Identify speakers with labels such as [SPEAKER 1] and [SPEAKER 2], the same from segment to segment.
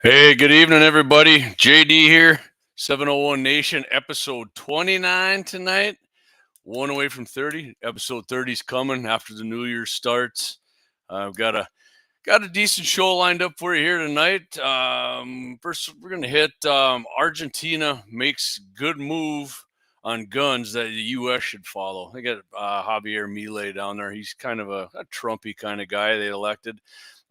[SPEAKER 1] Hey, good evening, everybody. JD here, 701 Nation, episode 29 tonight. One away from 30. Episode 30 is coming after the new year starts. I've got a decent show lined up for you here tonight. First, we're going to hit Argentina makes good move on guns that the U.S. should follow. They got Javier Milei down there. He's kind of a Trumpy kind of guy they elected.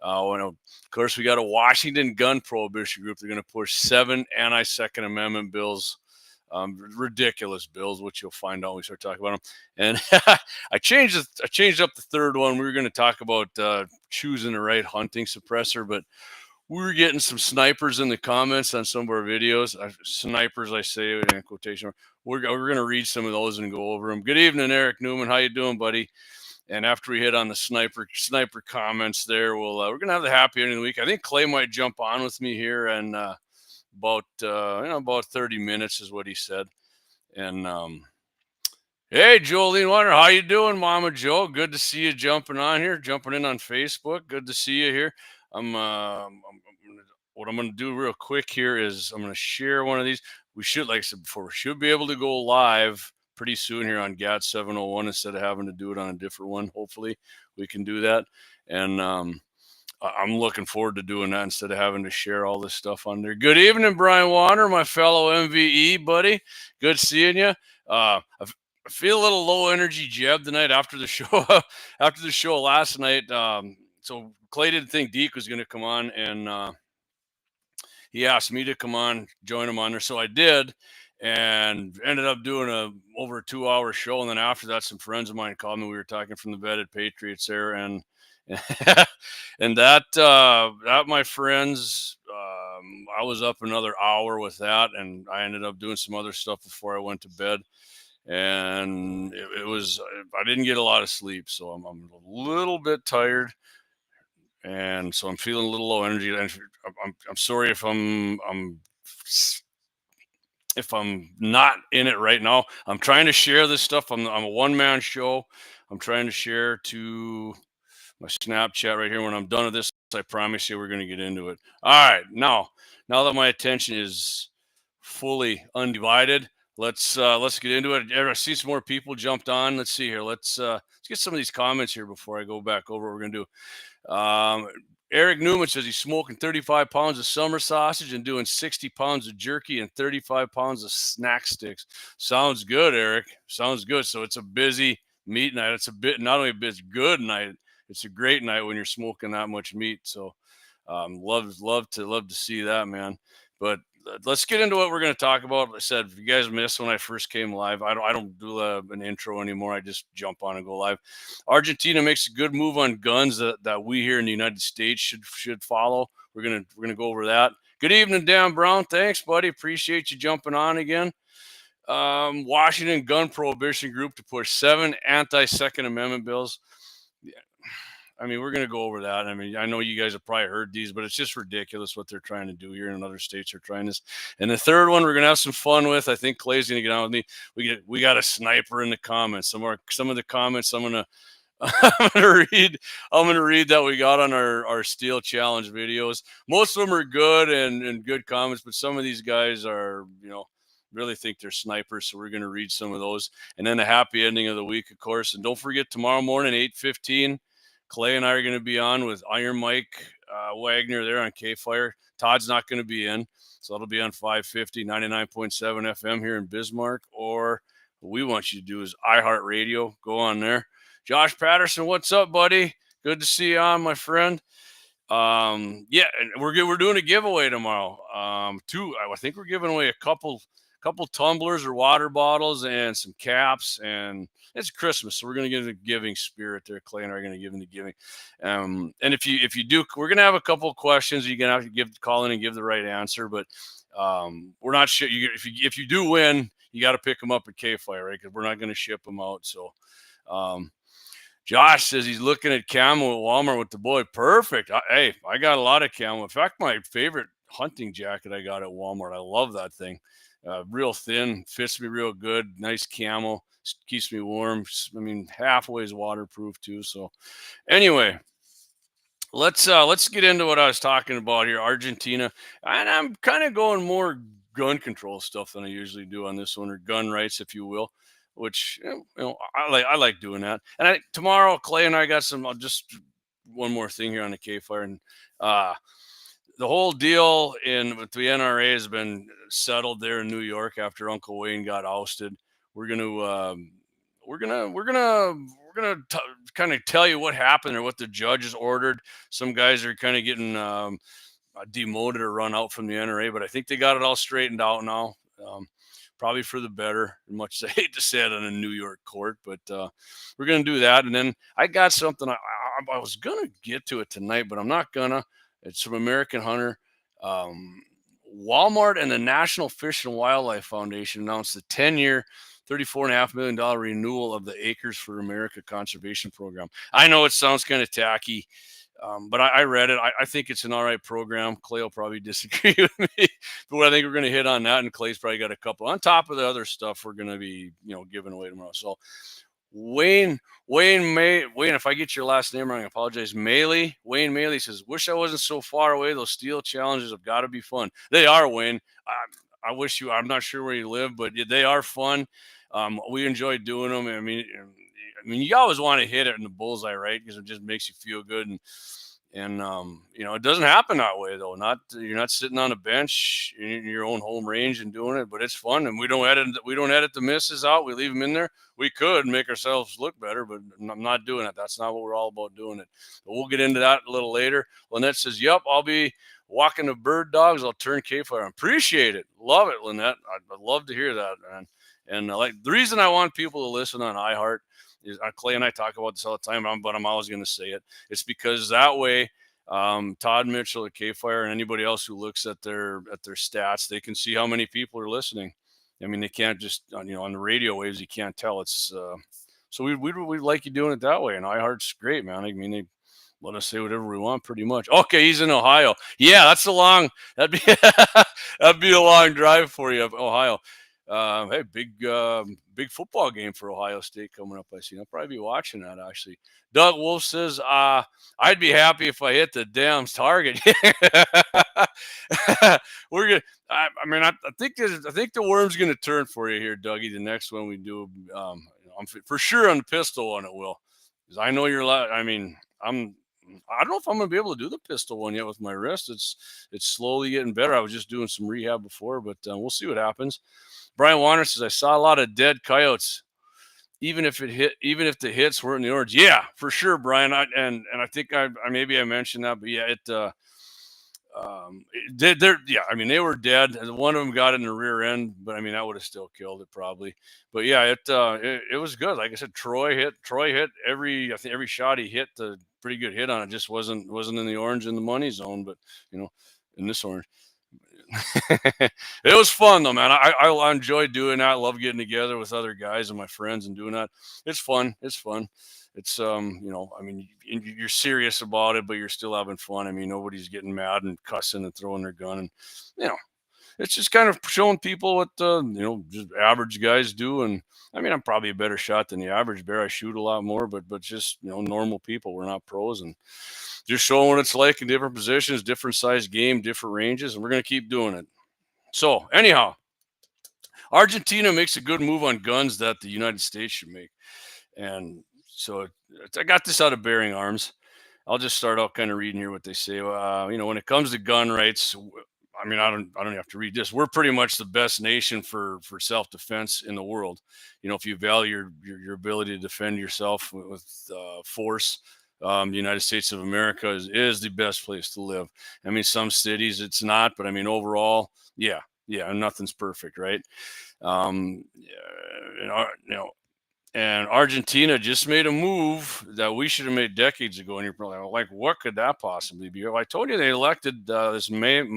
[SPEAKER 1] Of course, we got a Washington gun prohibition group. They're going to push 7 anti-Second Amendment bills. Ridiculous bills, which you'll find out when we start talking about them. And I changed up the third one. We were going to talk about choosing the right hunting suppressor, but we were getting some snipers in the comments on some of our videos. Snipers, I say in quotation. We're going to read some of those and go over them. Good evening, Eric Newman. How you doing, buddy? And after we hit on the sniper comments there, we're gonna have the happy ending of the week. I think Clay might jump on with me here, and about 30 minutes is what he said. And hey, Jolene Water, how you doing, Mama Joe? Good to see you jumping in on Facebook. Good to see you here. What I'm gonna do real quick here is I'm gonna share one of these. We should, like I said before, we should be able to go live pretty soon here on GAT 701 instead of having to do it on a different one. Hopefully we can do that. And I'm looking forward to doing that instead of having to share all this stuff on there. Good evening, Brian Warner, my fellow MVE buddy. Good seeing you. I feel a little low energy, Jeb, tonight after the show. After the show last night. So Clay didn't think Deke was going to come on, and he asked me to come on, join him on there. So I did, and ended up doing over a 2-hour show. And then after that, some friends of mine called me. We were talking from the Vetted Patriots there, and and that my friends, I was up another hour with that, and I ended up doing some other stuff before I went to bed. And I didn't get a lot of sleep, so I'm a little bit tired, and so I'm feeling a little low energy. I'm sorry if I'm not in it right now. I'm trying to share this stuff. I'm a one-man show. I'm trying to share to my Snapchat right here. When I'm done with this, I promise you we're going to get into it. All right, now that my attention is fully undivided, let's get into it. I see some more people jumped on. Let's see here. Let's get some of these comments here before I go back over what we're going to do. Eric Newman says he's smoking 35 pounds of summer sausage and doing 60 pounds of jerky and 35 pounds of snack sticks. Sounds good, Eric. Sounds good. So it's a busy meat night. It's not only a busy good night, it's a great night when you're smoking that much meat. So love to see that, man. But let's get into what we're going to talk about. Like I said, if you guys missed when I first came live, I don't do an intro anymore. I just jump on and go live. Argentina makes a good move on guns that we here in the United States should follow. We're gonna go over that. Good evening, Dan Brown. Thanks, buddy. Appreciate you jumping on again. Washington gun prohibition group to push 7 anti-Second Amendment bills. I mean, we're going to go over that. I mean, I know you guys have probably heard these, but it's just ridiculous what they're trying to do here, and other states are trying this. And the third one we're going to have some fun with. I think Clay's going to get on with me. We got a sniper in the comments. Some of the comments I'm going to read that we got on our Steel Challenge videos. Most of them are good and good comments, but some of these guys are, really think they're snipers. So we're going to read some of those. And then the happy ending of the week, of course. And don't forget, tomorrow morning, 8:15. Clay and I are going to be on with Iron Mike Wagner there on K-Fire. Todd's not going to be in, so that'll be on 550, 99.7 FM here in Bismarck. Or what we want you to do is iHeartRadio. Go on there. Josh Patterson, what's up, buddy? Good to see you on, my friend. And we're doing a giveaway tomorrow. I think we're giving away a couple tumblers or water bottles and some caps, and it's Christmas, so we're going to get the giving spirit there. Clay and I are going to give in the giving. And if you do, we're going to have a couple of questions. You're going to have to call in and give the right answer, but we're not sure. If you do win, you got to pick them up at K-Fire, right? Because we're not going to ship them out. So Josh says he's looking at camo at Walmart with the boy. Perfect. I got a lot of camo. In fact, my favorite hunting jacket I got at Walmart. I love that thing. Real thin, fits me real good. Nice camo, keeps me warm. I mean, halfway is waterproof too. So, anyway, Let's get into what I was talking about here, Argentina, and I'm kind of going more gun control stuff than I usually do on this one, or gun rights, if you will. Which I like doing that. And tomorrow, Clay and I got some. Just one more thing here on the K Fire, and uh, the whole deal in with the NRA has been settled there in New York after Uncle Wayne got ousted. We're gonna we're gonna kind of tell you what happened or what the judges ordered. Some guys are kind of getting demoted or run out from the NRA, but I think they got it all straightened out now. Um, Probably for the better. Much as I hate to say it on a New York court, but we're gonna do that. And then I got something. I was gonna get to it tonight, but I'm not gonna. It's from American Hunter. Um, Walmart and the National Fish and Wildlife Foundation announced the 10-year, $34.5 million renewal of the Acres for America conservation program. I know it sounds kind of tacky, but I read it. I think it's an all right program. Clay will probably disagree with me, but I think we're going to hit on that. And Clay's probably got a couple on top of the other stuff we're going to be, giving away tomorrow. So Wayne, if I get your last name wrong, I apologize. Wayne Maley says, "Wish I wasn't so far away. Those steel challenges have got to be fun. They are, Wayne. I wish you. I'm not sure where you live, but they are fun. We enjoy doing them. I mean, you always want to hit it in the bullseye, right? Because it just makes you feel good. And it doesn't happen that way though. You're not sitting on a bench in your own home range and doing it, but it's fun. And we don't edit the misses out. We leave them in there. We could make ourselves look better, but I'm not doing it. That's not what we're all about doing it. But we'll get into that a little later. Lynette says, "Yep, I'll be walking the bird dogs. I'll turn K-Fire. Appreciate it. Love it, Lynette. I'd love to hear that, man. And like the reason I want people to listen on iHeart is Clay and I talk about this all the time, but I'm always going to say it. It's because that way, Todd Mitchell at K-Fire and anybody else who looks at their stats, they can see how many people are listening. I mean, they can't just on the radio waves, you can't tell. It's so we like you doing it that way, and iHeart's great, man. I mean, they let us say whatever we want, pretty much. Okay, he's in Ohio. Yeah, that'd be that'd be a long drive for you, Ohio. Hey, big football game for Ohio State coming up. I see. I'll probably be watching that actually. Doug Wolf says, "I'd be happy if I hit the damn target." We're gonna. I think the worm's gonna turn for you here, Dougie. The next one we do, for sure on the pistol one it will, because I know you're. I mean, I don't know if I'm going to be able to do the pistol one yet with my wrist. It's slowly getting better. I was just doing some rehab before, but we'll see what happens. Brian Warner says, "I saw a lot of dead coyotes, even if the hits were in the orange." Yeah, for sure, Brian. I think I maybe I mentioned that, but yeah, yeah, I mean, they were dead. One of them got in the rear end, but I mean, that would have still killed it probably. But yeah, it was good. Like I said, Troy hit I think every shot he hit, the pretty good hit on it. Just wasn't in the orange in the money zone, but in this orange. It was fun though, man. I enjoy doing that. I love getting together with other guys and my friends and doing that. It's fun. It's I mean, you're serious about it, but you're still having fun. I mean, nobody's getting mad and cussing and throwing their gun, and you know, it's just kind of showing people what just average guys do. And I mean, I'm probably a better shot than the average bear. I shoot a lot more, but just normal people. We're not pros, and just showing what it's like in different positions, different size game, different ranges, and we're gonna keep doing it. So anyhow, Argentina makes a good move on guns that the United States should make. And so I got this out of Bearing Arms. I'll just start out kind of reading here what they say. When it comes to gun rights, I mean, I don't have to read this. We're pretty much the best nation for self-defense in the world. If you value your ability to defend yourself with force, the United States of America is the best place to live. I mean, some cities it's not, but I mean, overall, yeah, nothing's perfect, right? And Argentina just made a move that we should have made decades ago. And you're probably like, what could that possibly be? Well, I told you they elected this Javier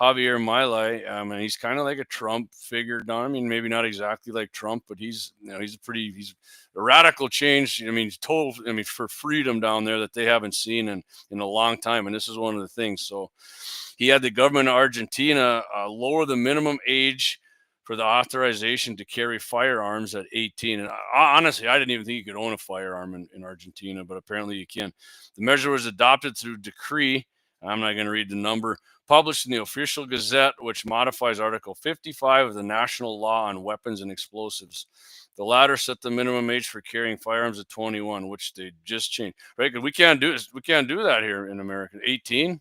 [SPEAKER 1] Milei, and he's kind of like a Trump figure. I mean, maybe not exactly like Trump, but he's he's a radical change. I mean, for freedom down there that they haven't seen in a long time. And this is one of the things. So he had the government of Argentina lower the minimum age for the authorization to carry firearms at 18. And honestly, I didn't even think you could own a firearm in Argentina, but apparently you can. The measure was adopted through decree. I'm not going to read the number. Published in the Official Gazette, which modifies Article 55 of the National Law on Weapons and Explosives. The latter set the minimum age for carrying firearms at 21, which they just changed. Right? Because we can't do that here in America. 18,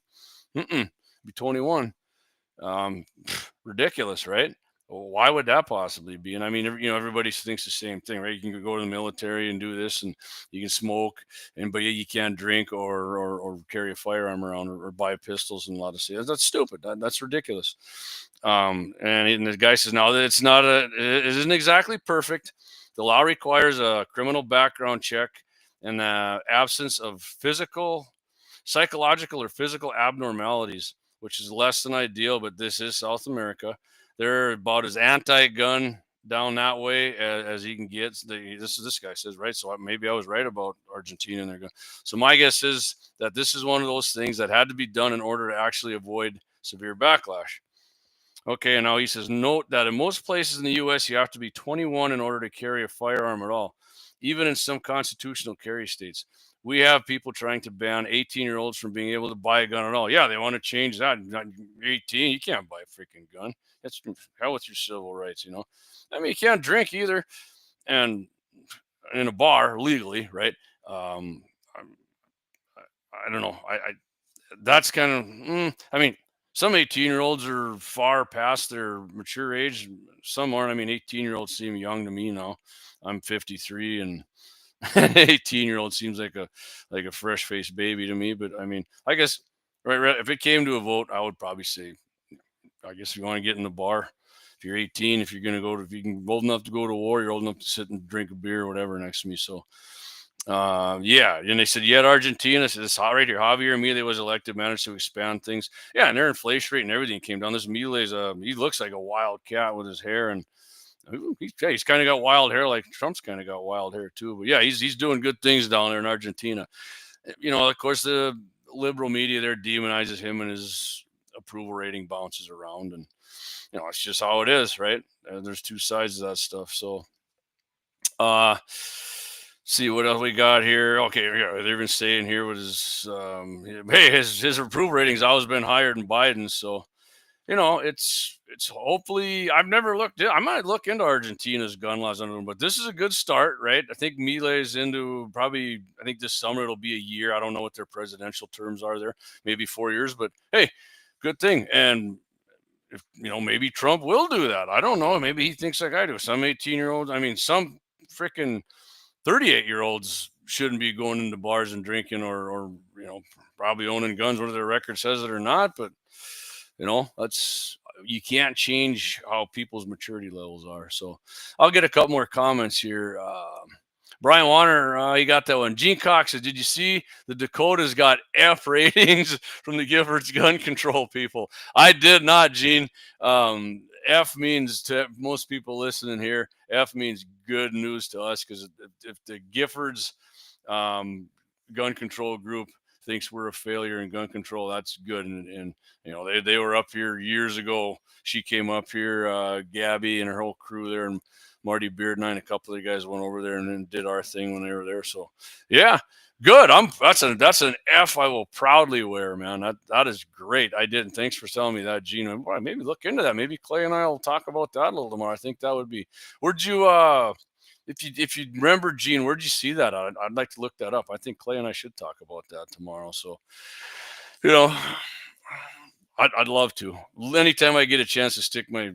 [SPEAKER 1] be 21. Ridiculous, right? Why would that possibly be? And I mean, everybody thinks the same thing, right? You can go to the military and do this, and you can smoke, but you can't drink or carry a firearm around or buy pistols and a lot of stuff. That's stupid. That's ridiculous. And the guy says, no, it isn't exactly perfect. The law requires a criminal background check and the absence of psychological or physical abnormalities, which is less than ideal, but this is South America. They're about as anti-gun down that way as you can get. This guy says, right? So maybe I was right about Argentina and their gun. So my guess is that this is one of those things that had to be done in order to actually avoid severe backlash. Okay, and now he says, note that in most places in the U.S., you have to be 21 in order to carry a firearm at all, even in some constitutional carry states. We have people trying to ban 18-year-olds from being able to buy a gun at all. Yeah, they want to change that. 18, you can't buy a freaking gun. That's hell with your civil rights, I mean, you can't drink either, and in a bar legally, right? I don't know. That's kind of. I mean, some 18-year-olds are far past their mature age. Some aren't. I mean, 18-year-olds seem young to me now. I'm 53, and 18-year-old seems like a fresh-faced baby to me. But I mean, I guess right. If it came to a vote, I would probably say, I guess if you want to get in the bar, if you're 18, if you're going to if you can old enough to go to war, you're old enough to sit and drink a beer or whatever next to me. So, yeah. And they said, yet Argentina, so this right here, Javier Milei was elected, managed to expand things. Yeah. And their inflation rate and everything came down. This Milei's, he looks like a wild cat with his hair, and he's kind of got wild hair, like Trump's kind of got wild hair too. But yeah, he's doing good things down there in Argentina. Of course, the liberal media there demonizes him, and his approval rating bounces around, and it's just how it is, right? There's two sides of that stuff. So, see what else we got here. Okay, yeah, they're even saying here what his his approval rating's always been higher than Biden's. So, it's hopefully, I've never looked I might look into Argentina's gun laws, but this is a good start, right? I think Milei's into probably, I think this summer it'll be a year. I don't know what their presidential terms are there, maybe 4 years, but hey, good thing. And if, maybe Trump will do that. I don't know. Maybe he thinks like I do. Some 18-year-olds, I mean, some freaking 38-year-olds shouldn't be going into bars and drinking or probably owning guns, whether their record says it or not. But you can't change how people's maturity levels are. So I'll get a couple more comments here. Brian Warner, he got that one. Gene Cox said, did you see the Dakotas got F ratings from the Giffords gun control people? I did not, Gene. F means, to most people listening here, F means good news to us, because if the Giffords gun control group thinks we're a failure in gun control, that's good. And they were up here years ago. She came up here, Gabby and her whole crew there, and Marty Beard and I and a couple of the guys went over there and then did our thing when they were there. So yeah, good. That's an F I will proudly wear, man. That is great. I did. And thanks for telling me that, Gene. Boy, maybe look into that. Maybe Clay and I will talk about that a little tomorrow. I think that would be. Where'd you if you remember, Gene, where'd you see that? I'd like to look that up. I think Clay and I should talk about that tomorrow. So, I'd love to. Anytime I get a chance to stick my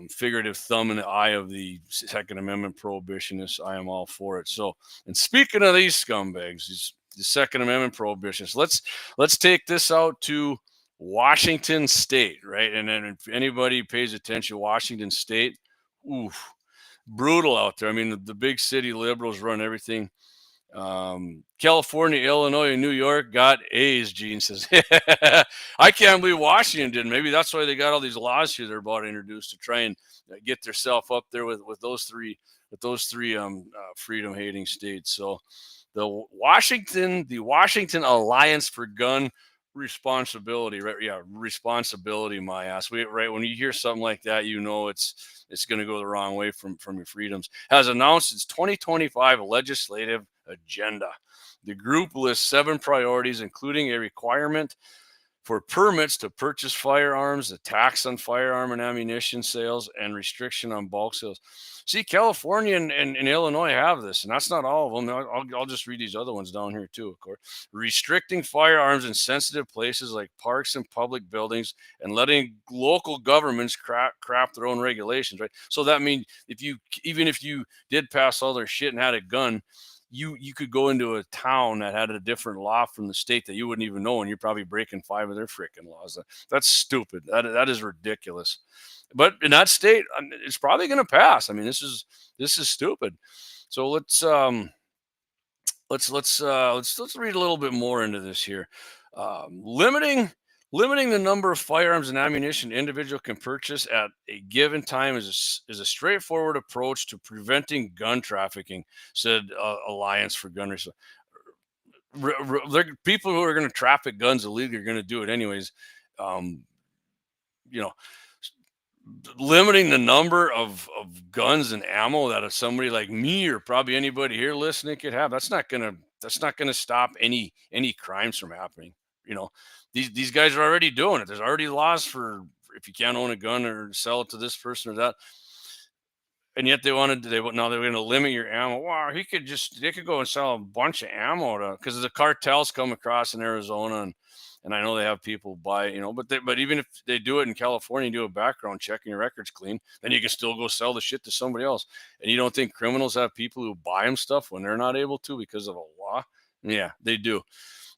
[SPEAKER 1] figurative thumb in the eye of the Second Amendment prohibitionists, I am all for it. So, and speaking of these scumbags, the Second Amendment prohibitionists, let's take this out to Washington State, right? And then if anybody pays attention, Washington State, oof, brutal out there. I mean, the big city liberals run everything. California, Illinois, and New York got A's, Gene says. I can't believe Washington didn't. Maybe that's why they got all these laws here they're about to introduce to try and get themselves up there with those three freedom-hating states. So the Washington Alliance for Gun responsibility, right? Yeah, responsibility, my ass. Right when you hear something like that, it's going to go the wrong way from your freedoms. Has announced its 2025 legislative agenda. The group lists 7 priorities, including a requirement for permits to purchase firearms, a tax on firearm and ammunition sales, and restriction on bulk sales. See, California and Illinois have this, and that's not all of them. I'll just read these other ones down here too, of course. Restricting firearms in sensitive places like parks and public buildings, and letting local governments craft their own regulations, right? So that means even if you did pass all their shit and had a gun, you could go into a town that had a different law from the state that you wouldn't even know, and you're probably breaking 5 of their freaking laws. That's stupid. That is ridiculous. But in that state, it's probably going to pass. I mean, this is stupid. So let's read a little bit more into this here. Limiting the number of firearms and ammunition an individual can purchase at a given time is a straightforward approach to preventing gun trafficking, said Alliance for Gun Research. People who are going to traffic guns illegally are going to do it anyways. You know, limiting the number of guns and ammo that somebody like me or probably anybody here listening could have, that's not gonna stop any crimes from happening. You know, these guys are already doing it. There's already laws for if you can't own a gun or sell it to this person or that. And yet now they're going to limit your ammo. Wow, they could go and sell a bunch of ammo because the cartels come across in Arizona, and I know they have people buy, but even if they do it in California, do a background check and your record's clean, then you can still go sell the shit to somebody else. And you don't think criminals have people who buy them stuff when they're not able to because of a law? Yeah, they do.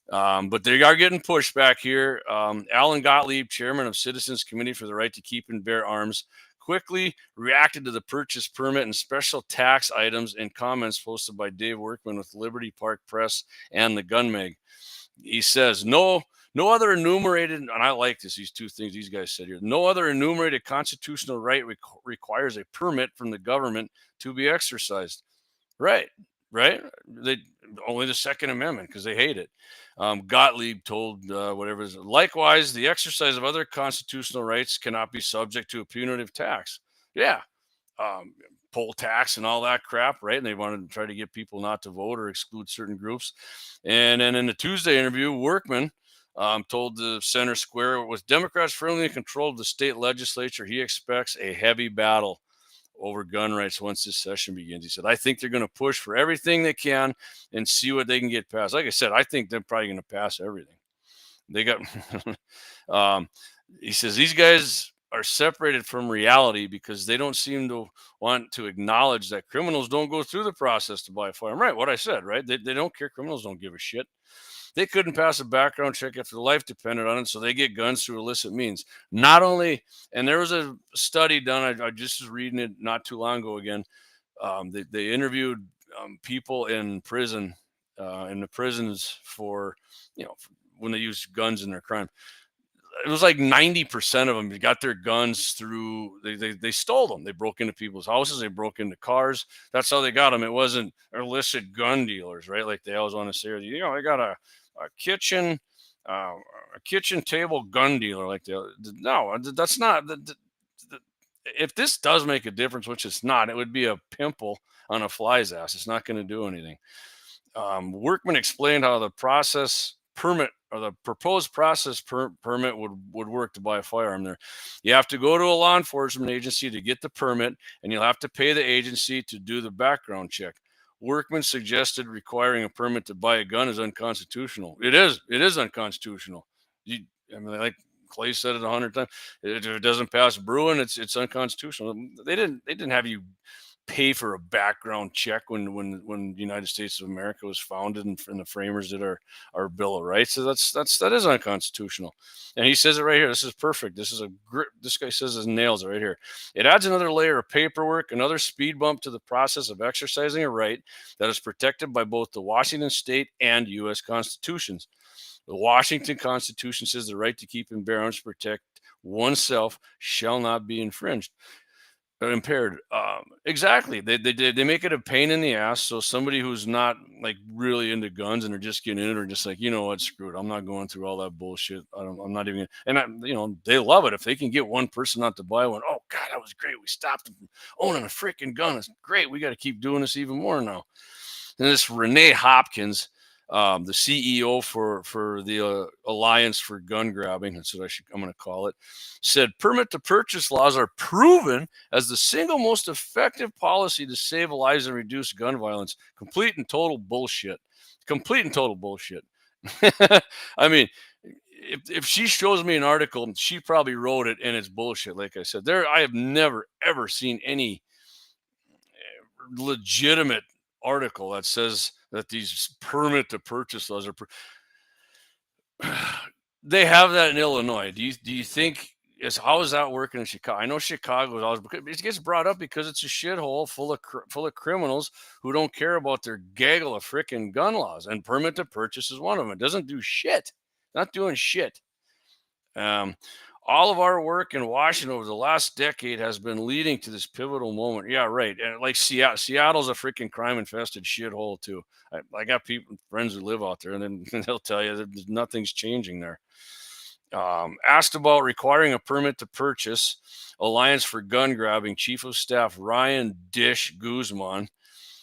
[SPEAKER 1] But they are getting pushback here. Alan Gottlieb, chairman of Citizens Committee for the Right to Keep and Bear Arms, quickly reacted to the purchase permit and special tax items in comments posted by Dave Workman with Liberty Park Press and the Gun Mag. He says, no other enumerated, and I like this, these 2 things these guys said here. No other enumerated constitutional right requires a permit from the government to be exercised. Right. They only the Second Amendment because they hate it. Gottlieb told likewise, the exercise of other constitutional rights cannot be subject to a punitive tax. Yeah, poll tax and all that crap, right? And they wanted to try to get people not to vote or exclude certain groups. And then in the Tuesday interview, Workman told the Center Square, with Democrats firmly in control of the state legislature, he expects a heavy battle over gun rights once this session begins. He said, I think they're going to push for everything they can and see what they can get passed. Like I said, I think they're probably going to pass everything. They got, he says, these guys are separated from reality because they don't seem to want to acknowledge that criminals don't go through the process to buy a firearm. Right, what I said, right? They don't care. Criminals don't give a shit. They couldn't pass a background check if their life depended on it, so they get guns through illicit means. Not only, and there was a study done, I just was reading it not too long ago again. They interviewed people in prison, in the prisons for, when they use guns in their crime. It was like 90% of them got their guns through, they stole them. They broke into people's houses. They broke into cars. That's how they got them. It wasn't illicit gun dealers, right? Like they always want to say, they got a kitchen table gun dealer. Like no, that's not. If this does make a difference, which it's not, it would be a pimple on a fly's ass. It's not going to do anything. Workman explained how the process permit or the proposed process permit would work to buy a firearm there. You have to go to a law enforcement agency to get the permit, and you'll have to pay the agency to do the background check. Workman suggested requiring a permit to buy a gun is unconstitutional. It is unconstitutional. Like Clay said it 100 times. If it doesn't pass Bruin, it's unconstitutional. They didn't have you pay for a background check when the United States of America was founded and the framers did our Bill of Rights. So that is unconstitutional. And he says it right here. This is perfect. This guy says it nails it right here. It adds another layer of paperwork, another speed bump to the process of exercising a right that is protected by both the Washington state and U.S. constitutions. The Washington Constitution says the right to keep and bear arms to protect oneself shall not be infringed. impaired. Exactly. They make it a pain in the ass. So somebody who's not like really into guns and they're just getting in it, or just like, you know what, screw it. I'm not going through all that bullshit. I'm not even. They love it if they can get one person not to buy one. Oh God, that was great. We stopped them from owning a freaking gun. It's great. We got to keep doing this even more now. And this Renee Hopkins, the CEO for the Alliance for Gun Grabbing, that's what I'm going to call it, said permit to purchase laws are proven as the single most effective policy to save lives and reduce gun violence. Complete and total bullshit. Complete and total bullshit. I mean, if she shows me an article, she probably wrote it and it's bullshit. Like I said, I have never ever seen any legitimate article that says that these permit to purchase laws are they have that in Illinois. Do you think how is that working in Chicago? I know Chicago is always, it gets brought up because it's a shithole full of criminals who don't care about their gaggle of freaking gun laws, and permit to purchase is one of them. It doesn't do shit. Not doing shit. Um, all of our work in Washington over the last decade has been leading to this pivotal moment. Yeah, right. And like Seattle's a freaking crime-infested shithole too. I got friends who live out there, and then they'll tell you that nothing's changing there. Asked about requiring a permit to purchase, Alliance for Gun Grabbing Chief of Staff Ryan Dish Guzman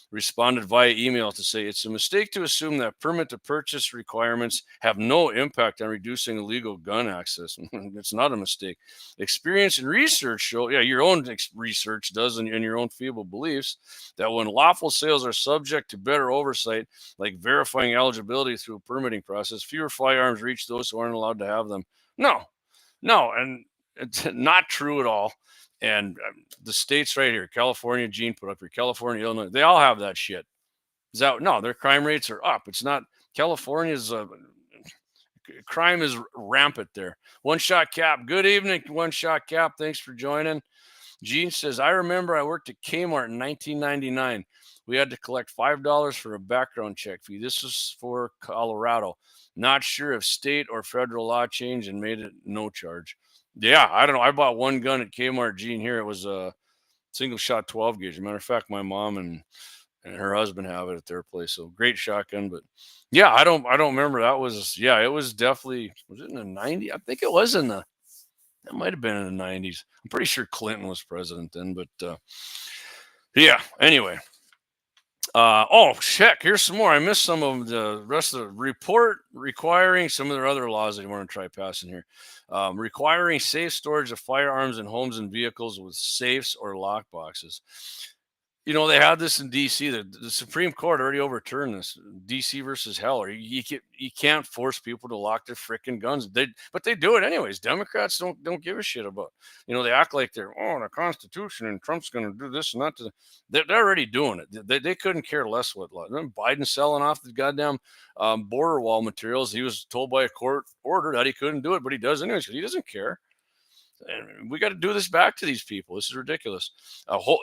[SPEAKER 1] responded via email to say it's a mistake to assume that permit to purchase requirements have no impact on reducing illegal gun access. It's not a mistake. Experience and research show, yeah, your own research does, and your own feeble beliefs, that when lawful sales are subject to better oversight, like verifying eligibility through a permitting process, fewer firearms reach those who aren't allowed to have them. No, and it's not true at all. And the states right here, California, Gene put up here, California, Illinois, they all have that shit. Is that no? Their crime rates are up. It's not California's. Crime is rampant there. One Shot Cap. Good evening, One Shot Cap. Thanks for joining. Gene says, I remember I worked at Kmart in 1999. We had to collect $5 for a background check fee. This was for Colorado. Not sure if state or federal law changed and made it no charge. Yeah, I don't know. I bought one gun at Kmart, Gene. Here it was a single shot 12 gauge. As a matter of fact, my mom and her husband have it at their place. So great shotgun. But yeah, I don't remember. That was, yeah, it was definitely, was it in the 90s? I think it was it might have been in the 90s. I'm pretty sure Clinton was president then. But yeah, anyway. Oh, check. Here's some more. I missed some of them. The rest of the report requiring some of their other laws that you want to try passing here. Requiring safe storage of firearms in homes and vehicles with safes or lock boxes. You know, they had this in D.C. The Supreme Court already overturned this. D.C. versus Heller. You can't force people to lock their freaking guns. But they do it anyways. Democrats don't give a shit about. You know, they act like they're the Constitution and Trump's going to do this and that. They're already doing it. They couldn't care less what law. Biden selling off the goddamn border wall materials. He was told by a court order that he couldn't do it, but he does anyways because he doesn't care. And we got to do this back to these people. This is ridiculous.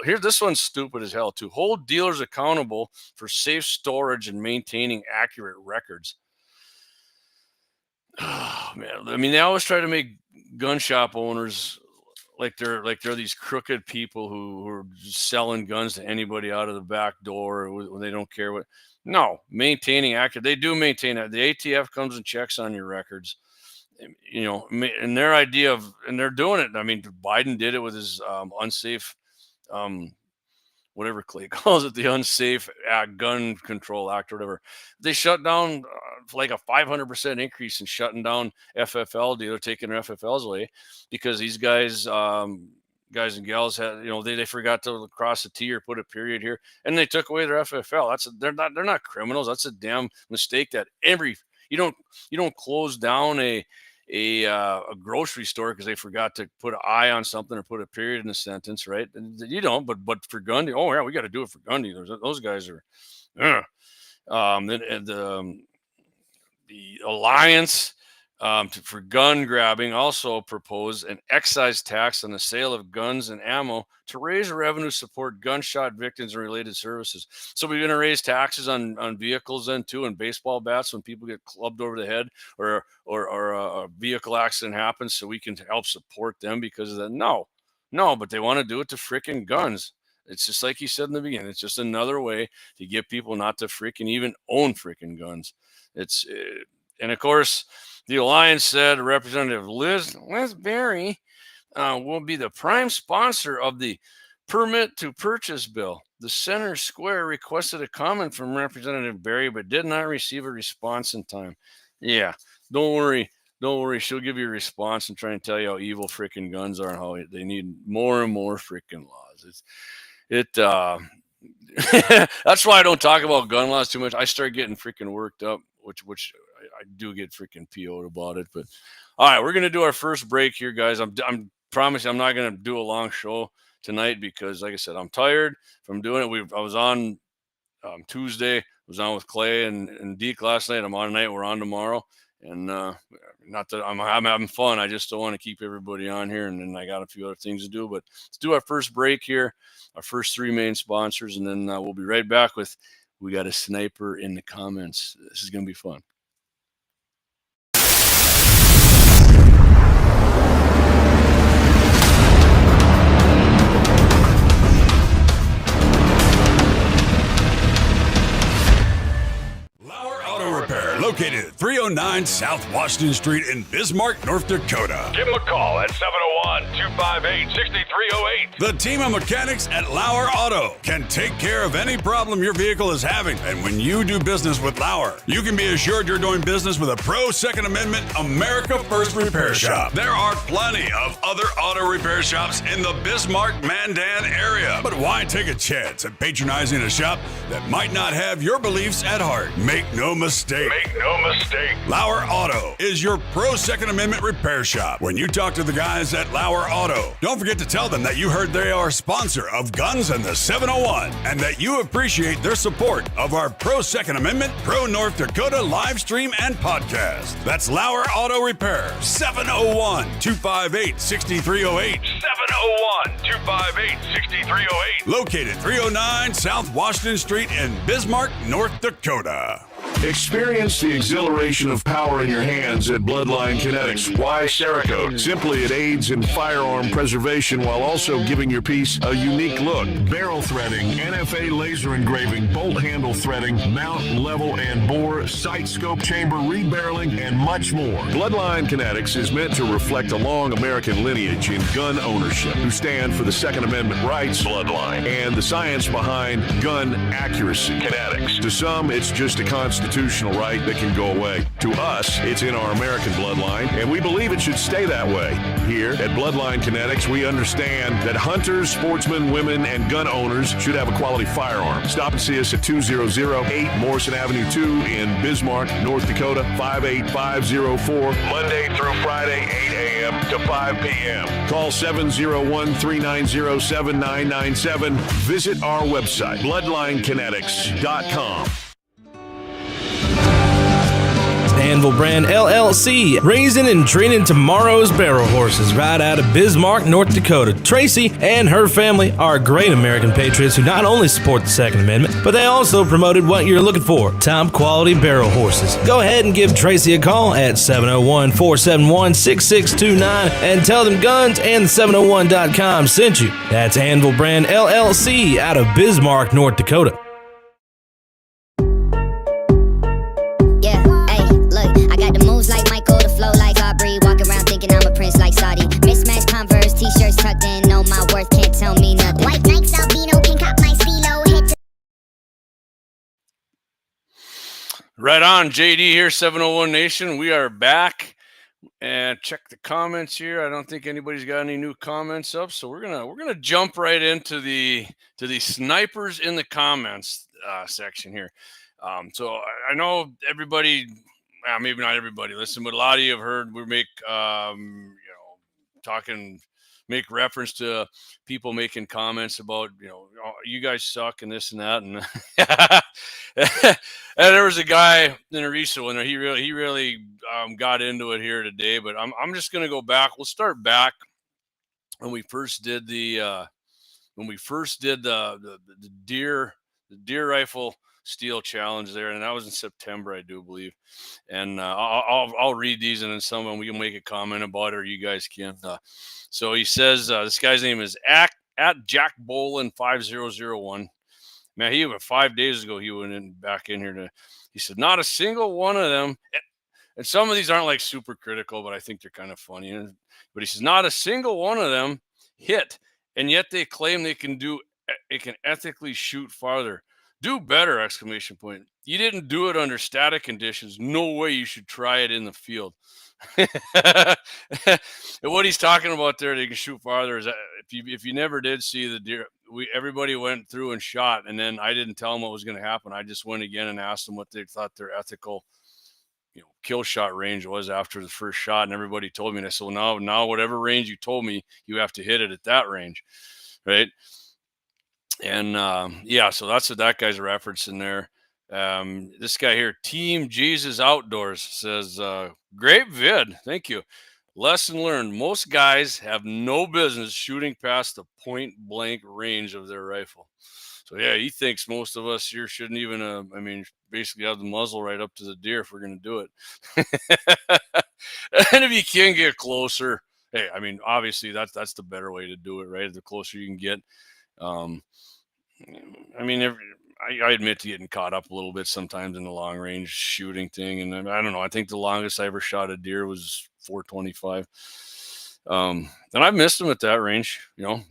[SPEAKER 1] Here, this one's stupid as hell too. Hold dealers accountable for safe storage and maintaining accurate records. Oh, man, I mean, they always try to make gun shop owners like they're these crooked people who are selling guns to anybody out of the back door when they don't care what. No, maintaining accurate. They do maintain that. The ATF comes and checks on your records. You know, and their idea of, and they're doing it. I mean, Biden did it with his unsafe, whatever Clay calls it, the Unsafe Gun Control Act or whatever. They shut down like a 500% increase in shutting down FFL dealer, taking their FFLs away because these guys and gals had, you know, they forgot to cross a T or put a period here, and they took away their FFL. They're not criminals. That's a damn mistake that you don't close down a grocery store because they forgot to put an I on something or put a period in a sentence, right? And you don't, but for gun dealers, oh yeah, we got to do it for gun dealers. Those guys are, the Alliance for Gun Grabbing also proposed an excise tax on the sale of guns and ammo to raise revenue, support gunshot victims and related services. So we're going to raise taxes on vehicles then too, and baseball bats when people get clubbed over the head or a vehicle accident happens, so we can help support them because of that. No, No, but they want to do it to freaking guns. It's just like you said in the beginning. It's just another way to get people not to freaking even own freaking guns. And of course, the alliance said Representative Liz Berry will be the prime sponsor of the permit to purchase bill. The Center Square requested a comment from Representative Berry, but did not receive a response in time. Yeah, don't worry. Don't worry. She'll give you a response and try and tell you how evil freaking guns are and how they need more and more freaking laws. That's why I don't talk about gun laws too much. I start getting freaking worked up, which I do get freaking PO'd about it. But all right, we're gonna do our first break here, guys. I'm promising I'm not gonna do a long show tonight because, like I said, I'm tired from doing it. I was on Tuesday, was on with Clay and Deke last night. I'm on tonight. We're on tomorrow. And not that I'm having fun. I just don't want to keep everybody on here. And then I got a few other things to do. But let's do our first break here, our first three main sponsors. And then we'll be right back with we got a sniper in the comments. This is going to be fun.
[SPEAKER 2] LAUER Auto Repair, located at 309 South Washington Street in Bismarck, North Dakota.
[SPEAKER 3] Give them a call at 701-258-6308.
[SPEAKER 2] The team of mechanics at LAUER Auto can take care of any problem your vehicle is having. And when you do business with LAUER, you can be assured you're doing business with a pro Second Amendment America First repair shop. There are plenty of other auto repair shops in the Bismarck-Mandan area. But why take a chance at patronizing a shop that might not have your beliefs at heart? Make no mistake. LAUER Auto is your pro Second Amendment repair shop. When you talk to the guys at LAUER Auto, don't forget to tell them that you heard they are a sponsor of Guns and the 701 and that you appreciate their support of our pro Second Amendment, pro North Dakota live stream and podcast. That's LAUER Auto Repair, 701-258-6308.
[SPEAKER 3] 701-258-6308.
[SPEAKER 2] Located 309 South Washington Street in Bismarck, North Dakota.
[SPEAKER 4] Experience the exhilaration of power in your hands at Bloodline Kinetics. Why Cerakote? Simply, it aids in firearm preservation while also giving your piece a unique look. Barrel threading, NFA laser engraving, bolt handle threading, mount, level, and bore, sight scope chamber, rebarreling, and much more. Bloodline Kinetics is meant to reflect a long American lineage in gun ownership, who stand for the Second Amendment rights, Bloodline, and the science behind gun accuracy. Kinetics. To some, it's just a constitutional right that can go away. To us, it's in our American bloodline, and we believe it should stay that way. Here at Bloodline Kinetics, we understand that hunters, sportsmen, women, and gun owners should have a quality firearm. Stop and see us at 2008 Morrison Avenue 2 in Bismarck, North Dakota, 58504, Monday through Friday, 8 a.m. to 5 p.m. Call 701-390-7997. Visit our website, bloodlinekinetics.com.
[SPEAKER 5] Anvil Brand LLC, raising and training tomorrow's barrel horses right out of Bismarck, North Dakota. Tracy and her family are great American patriots who not only support the Second Amendment, but they also promoted what you're looking for, top quality barrel horses. Go ahead and give Tracy a call at 701-471-6629 and tell them Guns and 701.com sent you. That's Anvil Brand LLC out of Bismarck, North Dakota.
[SPEAKER 6] Like Michael, the flow like Aubrey. Walk around thinking I'm a prince like Saudi. Mismatched Converse, t-shirts tucked in. Know my worth, can't tell me nothing. White Nikes, albino, can cop my stilo. Head to
[SPEAKER 1] Right on, JD here, 701Nation. We are back, and check the comments here. I don't think anybody's got any new comments up, so we're gonna jump right into the snipers in the comments section here. So I know everybody. Maybe not everybody listen, but a lot of you have heard we make, make reference to people making comments about, oh, you guys suck and this and that. And, and there was a guy in a recent one, he really got into it here today, but I'm just going to go back. We'll start back when we first did the deer rifle steel challenge there, and that was in September, I do believe. And I'll read these, and then someone we can make a comment about it, or you guys can. So he says this guy's name is at Jack Bolin 5001. Man, he went 5 days ago. He went back in here he said not a single one of them. And some of these aren't like super critical, but I think they're kind of funny. But he says not a single one of them hit, and yet they claim they can ethically shoot farther. Do better! Exclamation point. You didn't do it under static conditions. No way you should try it in the field. And what he's talking about there, they can shoot farther, is that if you never did see the deer, everybody went through and shot, and then I didn't tell them what was going to happen. I just went again and asked them what they thought their ethical kill shot range was after the first shot, and everybody told me. And I said, well, now whatever range you told me, you have to hit it at that range, right? And so that's what that guy's referencing there. This guy here, Team Jesus Outdoors, says, great vid. Thank you. Lesson learned. Most guys have no business shooting past the point blank range of their rifle. So yeah, he thinks most of us here shouldn't even, basically have the muzzle right up to the deer if we're going to do it. And if you can get closer, hey, obviously that's the better way to do it, right? The closer you can get. I admit to getting caught up a little bit sometimes in the long range shooting thing. And I don't know, I think the longest I ever shot a deer was 425. And I've missed them at that range, not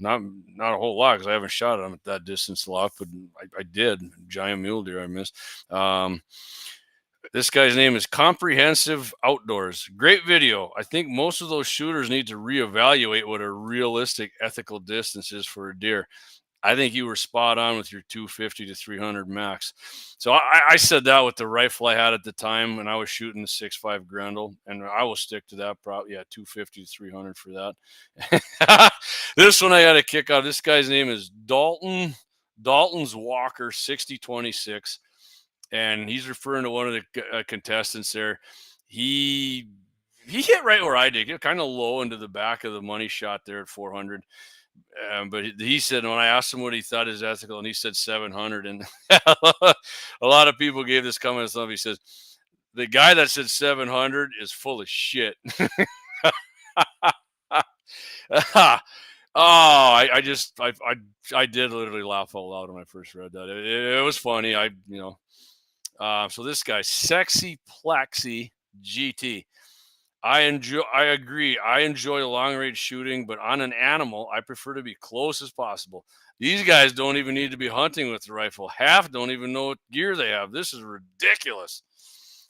[SPEAKER 1] a whole lot, because I haven't shot them at that distance a lot, but I did. Giant mule deer I missed. This guy's name is Comprehensive Outdoors. Great video. I think most of those shooters need to reevaluate what a realistic ethical distance is for a deer. I think you were spot on with your 250 to 300 max. So I said that with the rifle I had at the time, and I was shooting the 6.5 Grendel, and I will stick to that. Probably 250 to 300 for that. This one I had a kick out. This guy's name is Dalton's Walker 6026, and he's referring to one of the contestants there. He hit right where I did, kind of low into the back of the money shot there at 400. But he said, when I asked him what he thought is ethical, and he said 700, and a lot of people gave this comment stuff. He says, the guy that said 700 is full of shit. I did literally laugh out loud when I first read that. It was funny. So this guy, Sexy Plexi GT. I agree. I enjoy long range shooting, but on an animal, I prefer to be close as possible. These guys don't even need to be hunting with the rifle. Half don't even know what gear they have. This is ridiculous.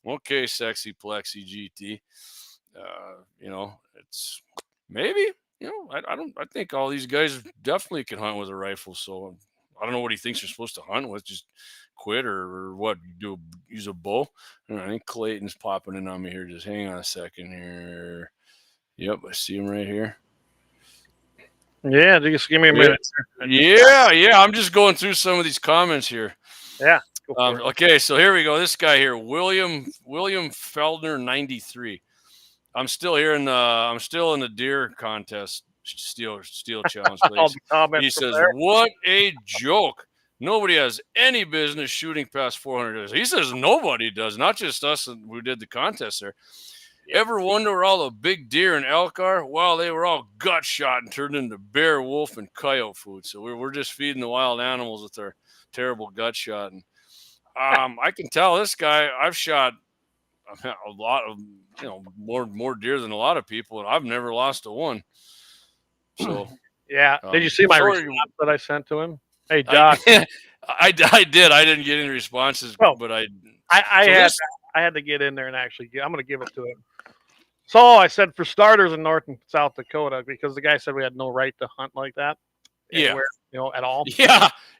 [SPEAKER 1] Okay, Sexy Plexi GT. It's maybe, I think all these guys definitely can hunt with a rifle. So I don't know what he thinks you're supposed to hunt with. Just quit or what? Use a bow? I think Clayton's popping in on me here. Just hang on a second here. Yep, I see him right here.
[SPEAKER 7] Yeah, just give me a minute.
[SPEAKER 1] Yeah. I'm just going through some of these comments here.
[SPEAKER 7] Yeah.
[SPEAKER 1] Okay, so here we go. This guy here, William Feldner 93. I'm still in the deer contest steel challenge place. He says, "What a joke. Nobody has any business shooting past 400. He says nobody does, not just us who did the contest there. Ever wonder where all the big deer and elk are? Well, they were all gut shot and turned into bear, wolf, and coyote food. So we're just feeding the wild animals with our terrible gut shot. And I can tell this guy, I've shot a lot of, more deer than a lot of people, and I've never lost a one. So
[SPEAKER 7] yeah. Did you see my response that I sent to him? Hey, Doc.
[SPEAKER 1] I did. I didn't get any responses, but I
[SPEAKER 7] had to get in there and actually I'm going to give it to him. So I said, for starters, in North and South Dakota, because the guy said we had no right to hunt like that anywhere, at all.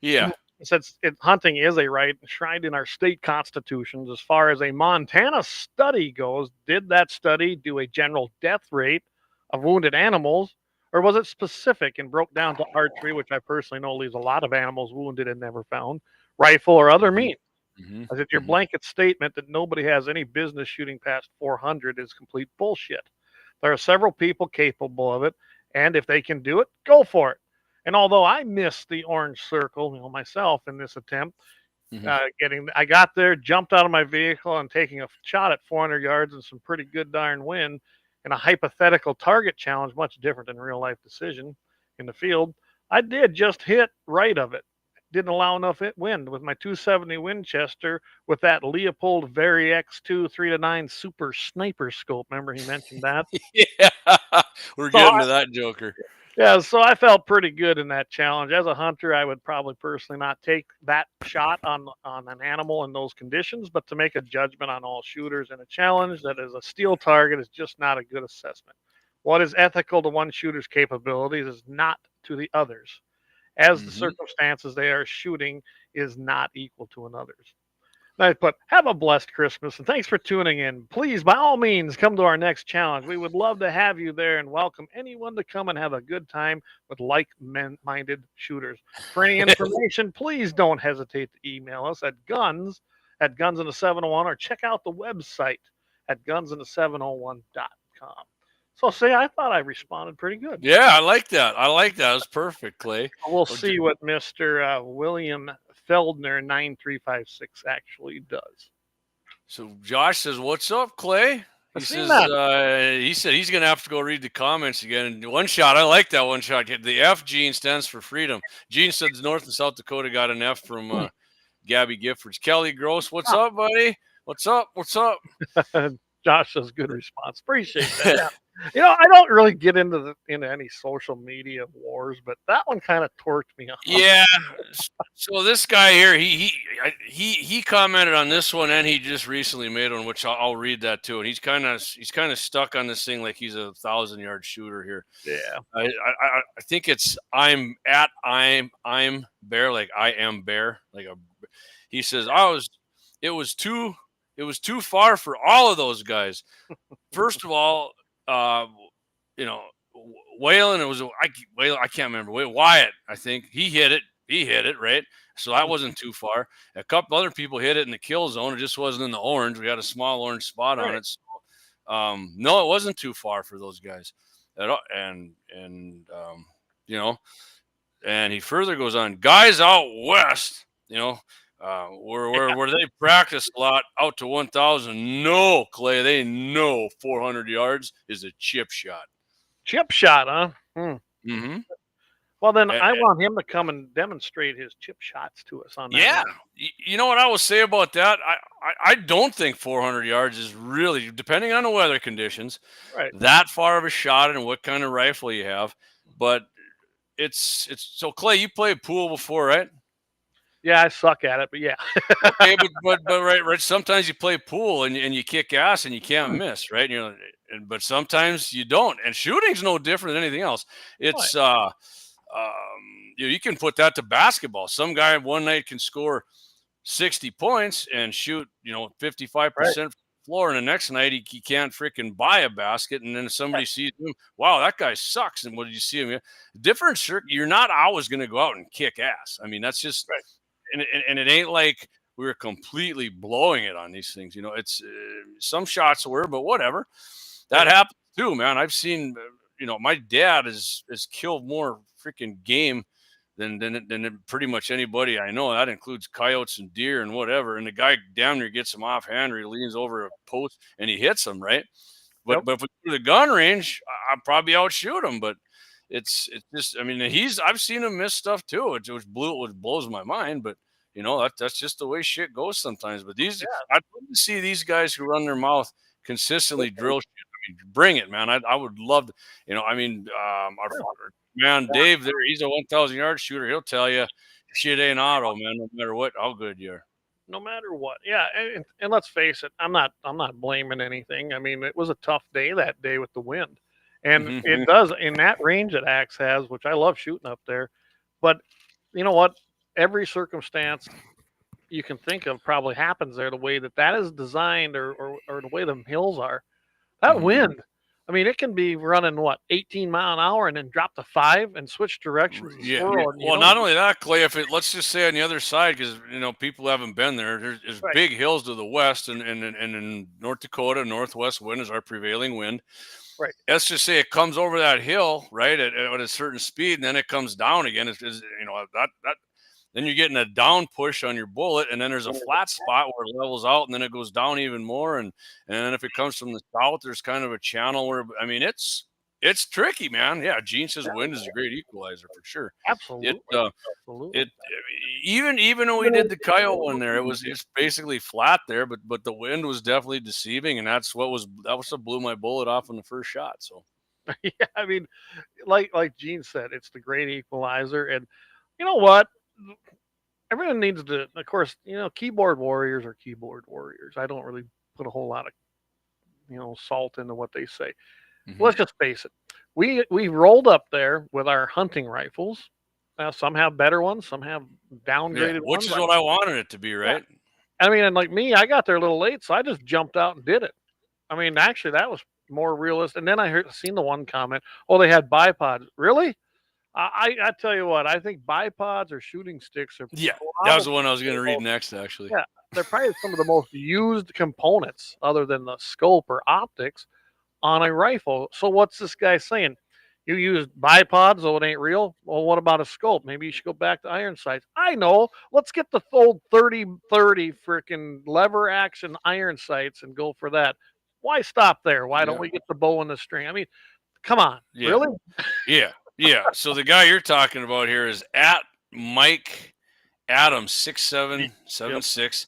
[SPEAKER 1] Yeah.
[SPEAKER 7] Since hunting is a right enshrined in our state constitutions, as far as a Montana study goes, did that study do a general death rate of wounded animals, or was it specific and broke down to archery, which I personally know leaves a lot of animals wounded and never found, rifle or other means?
[SPEAKER 1] Mm-hmm.
[SPEAKER 7] As if your blanket statement that nobody has any business shooting past 400 is complete bullshit. There are several people capable of it, and if they can do it, go for it. And although I missed the orange circle, myself in this attempt, I got there, jumped out of my vehicle, and taking a shot at 400 yards and some pretty good darn wind in a hypothetical target challenge, much different than real life decision in the field. I did just hit right of it. Didn't allow enough wind with my 270 Winchester with that Leopold Very X2 3 to 9 Super Sniper Scope. Remember he mentioned that?
[SPEAKER 1] Yeah, we're
[SPEAKER 7] So
[SPEAKER 1] getting to that joker.
[SPEAKER 7] Yeah, so I felt pretty good in that challenge. As a hunter, I would probably personally not take that shot on an animal in those conditions, but to make a judgment on all shooters in a challenge that is a steel target is just not a good assessment. What is ethical to one shooter's capabilities is not to the others, as the circumstances they are shooting is not equal to another's. Nice, but have a blessed Christmas and thanks for tuning in. Please, by all means, come to our next challenge. We would love to have you there and welcome anyone to come and have a good time with like-minded shooters. For any information, please don't hesitate to email us at guns@gunsinthe701 or check out the website at gunsinthe701.com. So, I thought I responded pretty good.
[SPEAKER 1] Yeah, I like that. I like that. It was perfect, Clay.
[SPEAKER 7] We'll see what Mr. William Feldner 9356 actually does.
[SPEAKER 1] So Josh says, "What's up, Clay?" He says he's gonna have to go read the comments again. And one shot, I like that one shot. The F Gene stands for freedom. Gene said North and South Dakota got an F from Gabby Giffords. Kelly Gross, what's up, buddy? What's up? What's up?
[SPEAKER 7] Josh says good response. Appreciate that. Yeah. I don't really get into any social media wars, but that one kind of torqued me off.
[SPEAKER 1] Yeah. So this guy here, he commented on this one, and he just recently made one, which I'll read that too. And he's kind of stuck on this thing like he's a 1,000-yard shooter here.
[SPEAKER 7] Yeah.
[SPEAKER 1] I think it's I'm bear, like I am bear, like a. He says it was too far for all of those guys. First of all, Whalen, I can't remember. Wyatt, I think he hit it right. So that wasn't too far. A couple other people hit it in the kill zone. It just wasn't in the orange. We had a small orange spot on it. So, no, it wasn't too far for those guys at all. And he further goes on, guys out west, where they practice a lot out to 1,000. No, Clay, they know 400 yards is a chip shot.
[SPEAKER 7] Chip shot, huh?
[SPEAKER 1] Mm-hmm.
[SPEAKER 7] Well, then I want him to come and demonstrate his chip shots to us on that.
[SPEAKER 1] Yeah. You know what I will say about that? I don't think 400 yards is really, depending on the weather conditions, that far of a shot and what kind of rifle you have. But it's so, Clay, you played pool before, right?
[SPEAKER 7] Yeah, I suck at it, but yeah.
[SPEAKER 1] Okay, but right. Sometimes you play pool and you kick ass and you can't miss, right? But sometimes you don't. And shooting's no different than anything else. It's you can put that to basketball. Some guy one night can score 60 points and shoot 55% floor, and the next night he can't freaking buy a basket, and then somebody sees him, wow, that guy sucks. And what did you see him? Different. You're not always going to go out and kick ass. I mean, that's just. And it ain't like we were completely blowing it on these things. It's some shots were, but whatever. That happens too, man. I've seen, my dad has killed more freaking game than pretty much anybody I know. That includes coyotes and deer and whatever. And the guy down there gets him offhand, or he leans over a post and he hits him, right? But if we go to the gun range, I'd probably outshoot him. But it's just, I mean, I've seen him miss stuff too, which blows my mind. But that's just the way shit goes sometimes. But I'd love to see these guys who run their mouth consistently drill shit. I mean, bring it, man. I would love to, our man Dave there, he's a 1,000-yard shooter. He'll tell you shit ain't auto, man, no matter how good you are.
[SPEAKER 7] No matter what. Yeah, and let's face it, I'm not blaming anything. I mean, it was a tough day that day with the wind. And it does in that range that Axe has, which I love shooting up there. But you know what? Every circumstance you can think of probably happens there the way that is designed or the way the hills are. That wind, I mean, it can be running 18 mile an hour and then drop to 5 and switch directions.
[SPEAKER 1] Yeah. Well, not only that, Clay, let's just say on the other side, because people haven't been there. There's big hills to the west, and in North Dakota, northwest wind is our prevailing wind.
[SPEAKER 7] Right.
[SPEAKER 1] Let's just say it comes over that hill, right, at a certain speed, and then it comes down again. then you're getting a down push on your bullet, and then there's a flat spot where it levels out, and then it goes down even more. And then if it comes from the south, there's kind of a channel where, I mean, it's tricky, man. Yeah, Gene says wind is a great equalizer for sure.
[SPEAKER 7] Absolutely.
[SPEAKER 1] It even when we did the coyote one there, it's basically flat there, but the wind was definitely deceiving, and that was what blew my bullet off in the first shot. So
[SPEAKER 7] Yeah, I mean, like Gene said, it's the great equalizer, and you know what? Everyone needs to, of course, keyboard warriors are keyboard warriors. I don't really put a whole lot of salt into what they say. Let's just face it. We rolled up there with our hunting rifles. Some have better ones, some have downgraded ones.
[SPEAKER 1] Which is what I wanted it to be, right?
[SPEAKER 7] Yeah. I mean, and like me, I got there a little late, so I just jumped out and did it. I mean, actually, that was more realistic. And then I seen the one comment, oh, they had bipods. Really? I tell you what, I think bipods or shooting sticks are.
[SPEAKER 1] Yeah, that was the one I was going to read next, actually.
[SPEAKER 7] Yeah, they're probably some of the most used components, other than the scope or optics, on a rifle. So what's this guy saying? You use bipods, so it ain't real? Well, what about a scope? Maybe you should go back to iron sights. I know. Let's get the old 30-30 freaking lever action iron sights and go for that. Why stop there? Why don't we get the bow and the string? I mean, come on.
[SPEAKER 1] Yeah.
[SPEAKER 7] Really?
[SPEAKER 1] Yeah. So the guy you're talking about here is at Mike Adams 6776.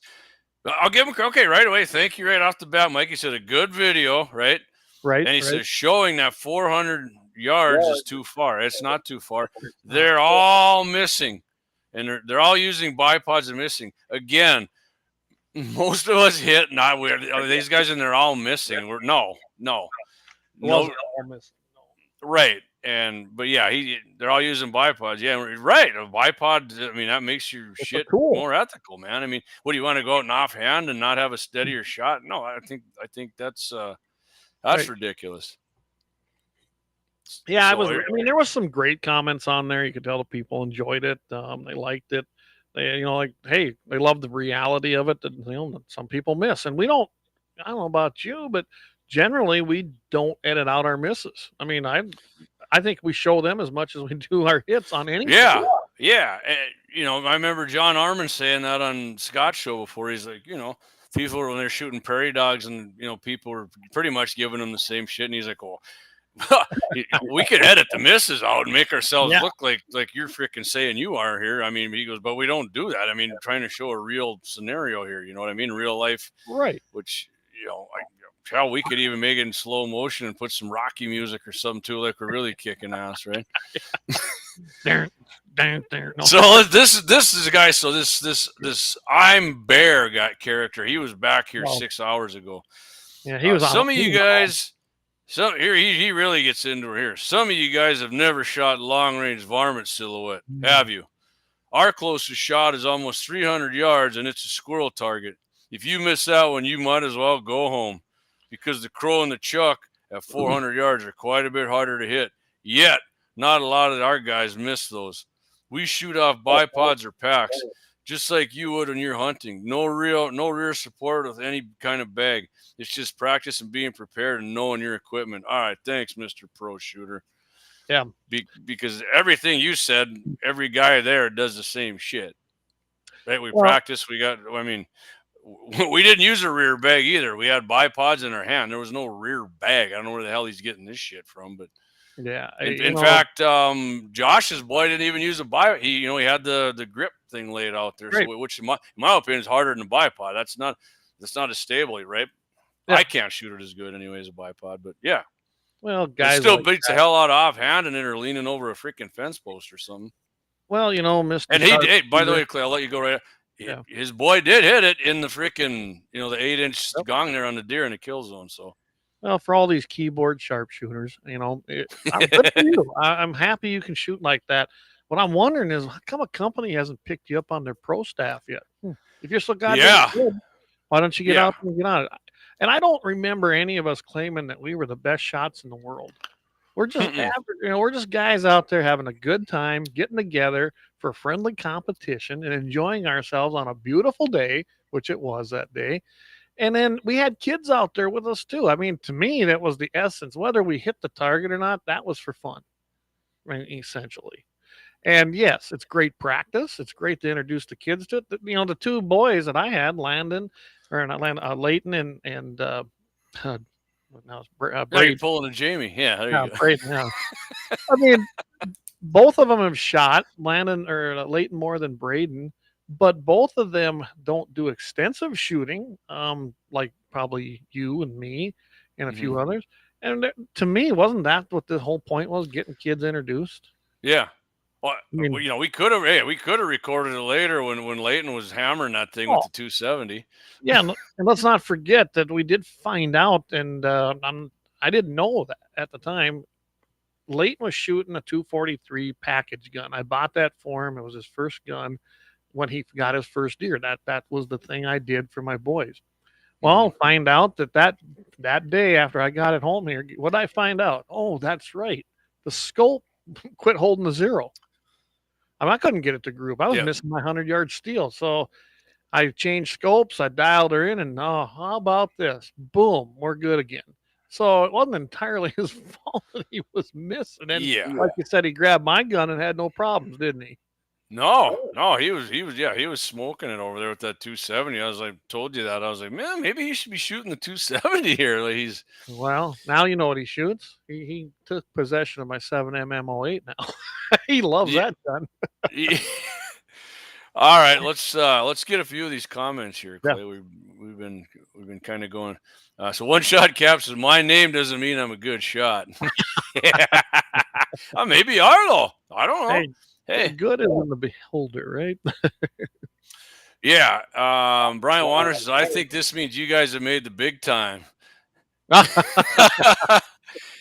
[SPEAKER 1] I'll give him right away. Thank you right off the bat, Mike. He said a good video, right?
[SPEAKER 7] Right.
[SPEAKER 1] And he says showing that 400 yards is too far. It's not too far. They're all missing, and they're all using bipods and missing. Again, most of us hit. Not weird. These guys and they're all missing. No. Right. But yeah, they're all using bipods. Yeah, right. A bipod, I mean, that makes your shit more ethical, man. I mean, what do you want to go out and offhand and not have a steadier shot? No, I think that's ridiculous.
[SPEAKER 7] Yeah, there was some great comments on there. You could tell the people enjoyed it. They liked it. They, hey, they love the reality of it that some people miss, and we don't. I don't know about you, but generally we don't edit out our misses. I mean, I think we show them as much as we do our hits on anything.
[SPEAKER 1] Yeah. And, I remember John Armin saying that on Scott's show before. He's like, people when they're shooting prairie dogs and, people are pretty much giving them the same shit. And he's like, well, we could edit the misses out and make ourselves look like you're freaking saying you are here. I mean, he goes, but we don't do that. I mean, trying to show a real scenario here, you know what I mean? Real life.
[SPEAKER 7] Right.
[SPEAKER 1] Which, hell, we could even make it in slow motion and put some Rocky music or something too, like we're really kicking ass, right?
[SPEAKER 7] No.
[SPEAKER 1] So this is a guy. So this I'm Bear got character. He was back here 6 hours ago.
[SPEAKER 7] Yeah, he was.
[SPEAKER 1] Some of you guys. Here he really gets into it here. Some of you guys have never shot long range varmint silhouette, have you? Our closest shot is almost 300 yards, and it's a squirrel target. If you miss that one, you might as well go home, because the crow and the chuck at 400 yards are quite a bit harder to hit. Yet, not a lot of our guys miss those. We shoot off bipods or packs, just like you would when you're hunting. No rear support with any kind of bag. It's just practice and being prepared and knowing your equipment. All right, thanks, Mr. Pro Shooter.
[SPEAKER 7] Yeah.
[SPEAKER 1] Because everything you said, every guy there does the same shit. Right? We practice. We didn't use a rear bag either. We had bipods in our hand. There was no rear bag. I don't know where the hell he's getting this shit from, but
[SPEAKER 7] yeah.
[SPEAKER 1] In fact, Josh's boy didn't even use a bipod. He had the grip thing laid out there,
[SPEAKER 7] right.
[SPEAKER 1] So, which in my opinion is harder than a bipod. That's not as stable, right? Yeah. I can't shoot it as good anyway as a bipod, but yeah.
[SPEAKER 7] Well, guys,
[SPEAKER 1] it still beats the hell out of offhand, and then are leaning over a freaking fence post or something.
[SPEAKER 7] Well, Mr.
[SPEAKER 1] And he did. By the way, Clay, I'll let you go right.
[SPEAKER 7] Yeah.
[SPEAKER 1] His boy did hit it in the freaking, the 8-inch gong there on the deer in the kill zone. So.
[SPEAKER 7] Well, for all these keyboard sharpshooters, I'm good for you. I'm happy you can shoot like that. What I'm wondering is, how come a company hasn't picked you up on their pro staff yet? If you're so goddamn good, why don't you get out and get on it? And I don't remember any of us claiming that we were the best shots in the world. We're just we're just guys out there having a good time, getting together for friendly competition and enjoying ourselves on a beautiful day, which it was that day. And then we had kids out there with us too. I mean, to me, that was the essence. Whether we hit the target or not, that was for fun, essentially. And yes, it's great practice. It's great to introduce the kids to it. The two boys that I had, Leighton and now it's
[SPEAKER 1] Now you're
[SPEAKER 7] Braden.
[SPEAKER 1] pulling a Jamie. Yeah, there
[SPEAKER 7] Yeah,
[SPEAKER 1] you go.
[SPEAKER 7] Braden. Yeah. I mean, both of them have shot Leighton more than Braden, but both of them don't do extensive shooting, like probably you and me and a few others. And to me, wasn't that what the whole point was? Getting kids introduced.
[SPEAKER 1] Yeah. Well,
[SPEAKER 7] I mean,
[SPEAKER 1] we could have recorded it later when Leighton was hammering that thing with the 270.
[SPEAKER 7] Yeah, and let's not forget that we did find out, and I didn't know that at the time. Leighton was shooting a 243 package gun. I bought that for him. It was his first gun when he got his first deer. That was the thing I did for my boys. Well, find out that day after I got it home here, what did I find out? Oh, that's right. The scope quit holding the zero. I couldn't get it to group. I was missing my 100-yard steel. So I changed scopes. I dialed her in, and how about this? Boom, we're good again. So it wasn't entirely his fault that he was missing. And like you said, he grabbed my gun and had no problems, didn't he?
[SPEAKER 1] No, he was smoking it over there with that 270. I was like, told you that. I was like, man, maybe he should be shooting the 270 here. Like
[SPEAKER 7] Well, now you know what he shoots. He took possession of my 7mm 08 now. He loves that gun.
[SPEAKER 1] All right, let's get a few of these comments here, Clay. Yeah. We've been kind of going. So One Shot Cap says, my name doesn't mean I'm a good shot. Maybe you are though. I don't know. Hey,
[SPEAKER 7] good is in the beholder, right?
[SPEAKER 1] Yeah. Brian Waters says, I think this means you guys have made the big time.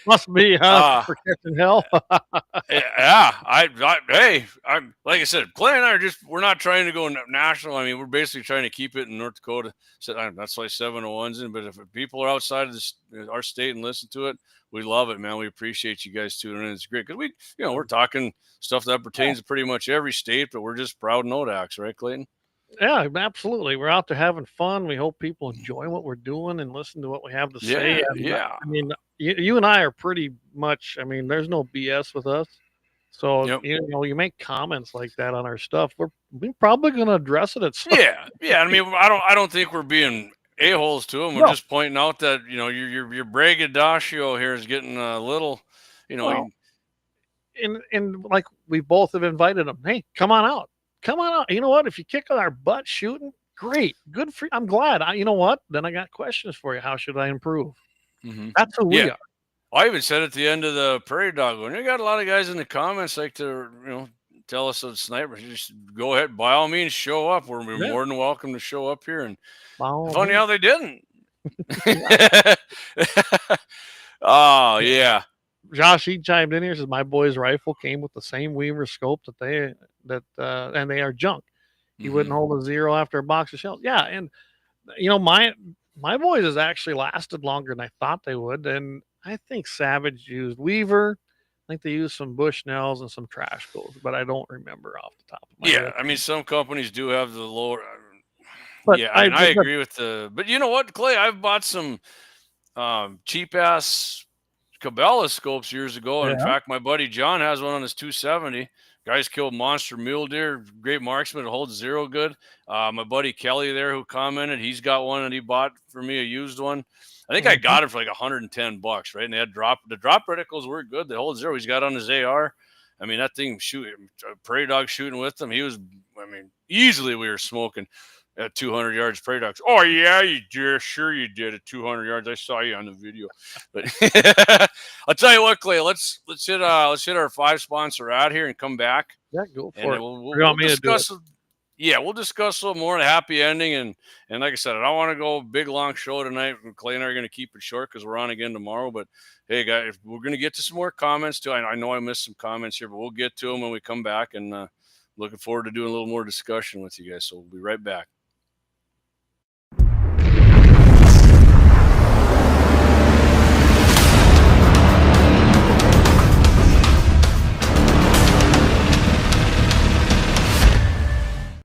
[SPEAKER 7] Must be, huh? For catching hell.
[SPEAKER 1] Yeah. I'm like I said, Clay and I we're not trying to go national. I mean, we're basically trying to keep it in North Dakota. So that's why 701's in. But if people are outside of our state and listen to it, we love it, man. We appreciate you guys tuning in. It's great because we're talking stuff that pertains to pretty much every state, but we're just proud Nodaks, right, Clayton?
[SPEAKER 7] Yeah, absolutely. We're out there having fun. We hope people enjoy what we're doing and listen to what we have to say.
[SPEAKER 1] Yeah.
[SPEAKER 7] I mean, you and I are pretty much, there's no BS with us. So, you make comments like that on our stuff. We're probably going to address it at some
[SPEAKER 1] Yeah. I mean, I don't think we're being a-holes to them. We're just pointing out that, your braggadocio here is getting a little,
[SPEAKER 7] and like we both have invited them. Hey, come on out. Come on out. You know what? If you kick our butt shooting, great. Good for you. I'm glad. You know what? Then I got questions for you. How should I improve? That's who we are.
[SPEAKER 1] I even said at the end of the Prairie Dog one, you got a lot of guys in the comments like to, tell us a sniper. Just go ahead. By all means, show up. We're more than welcome to show up here. And funny how they didn't. Oh, yeah.
[SPEAKER 7] Josh, he chimed in here, says my boy's rifle came with the same Weaver scope and they are junk. He wouldn't hold a zero after a box of shells. Yeah, and my boys has actually lasted longer than I thought they would. And I think Savage used Weaver. I think they used some Bushnells and some trash goals, but I don't remember off the top of my head.
[SPEAKER 1] I mean, some companies do have the lower.
[SPEAKER 7] But
[SPEAKER 1] I agree with But you know what, Clay? I've bought some cheap ass Cabela scopes years ago. And in fact, my buddy John has one on his 270. Guys killed monster mule deer, great marksman. It holds zero good. My buddy Kelly there who commented, he's got one and he bought for me a used one. I think I got it for like $110, right? And they had the drop reticles were good. They hold zero. He's got on his AR. I mean, that thing prairie dog shooting with them. He was, easily we were smoking at 200 yards prairie dogs. Oh yeah, you did. Sure you did at 200 yards. I saw you on the video. But I'll tell you what, Clay. Let's hit our 5 sponsor ad here and come back.
[SPEAKER 7] Yeah, go for it.
[SPEAKER 1] We'll discuss. Yeah, we'll discuss a little more of the happy ending and like I said, I don't want to go big long show tonight. Clay and I are going to keep it short because we're on again tomorrow. But hey, guys, we're going to get to some more comments too. I know I missed some comments here, but we'll get to them when we come back. And looking forward to doing a little more discussion with you guys. So we'll be right back.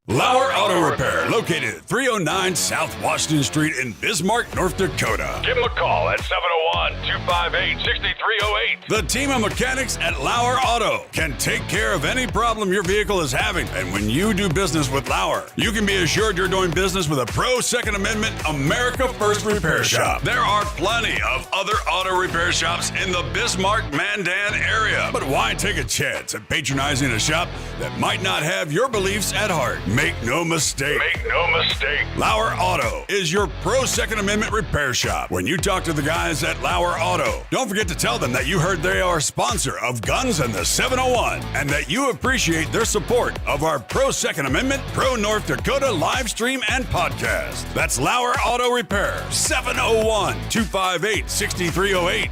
[SPEAKER 2] LAUER Auto Repair, located at 309 South Washington Street in Bismarck, North Dakota.
[SPEAKER 3] Give them a call at 701-258-6308.
[SPEAKER 2] The team of mechanics at Lauer Auto can take care of any problem your vehicle is having. And when you do business with Lauer, you can be assured you're doing business with a pro Second Amendment America First repair shop. There are plenty of other auto repair shops in the Bismarck-Mandan area. But why take a chance at patronizing a shop that might not have your beliefs at heart? Make no mistake.
[SPEAKER 3] Make no mistake.
[SPEAKER 2] Lauer Auto is your pro Second Amendment repair shop. When you talk to the guys at Lauer Auto, don't forget to tell them that you heard they are a sponsor of Guns and the 701 and that you appreciate their support of our pro Second Amendment, pro North Dakota live stream and podcast. That's Lauer Auto Repair, 701-258-6308.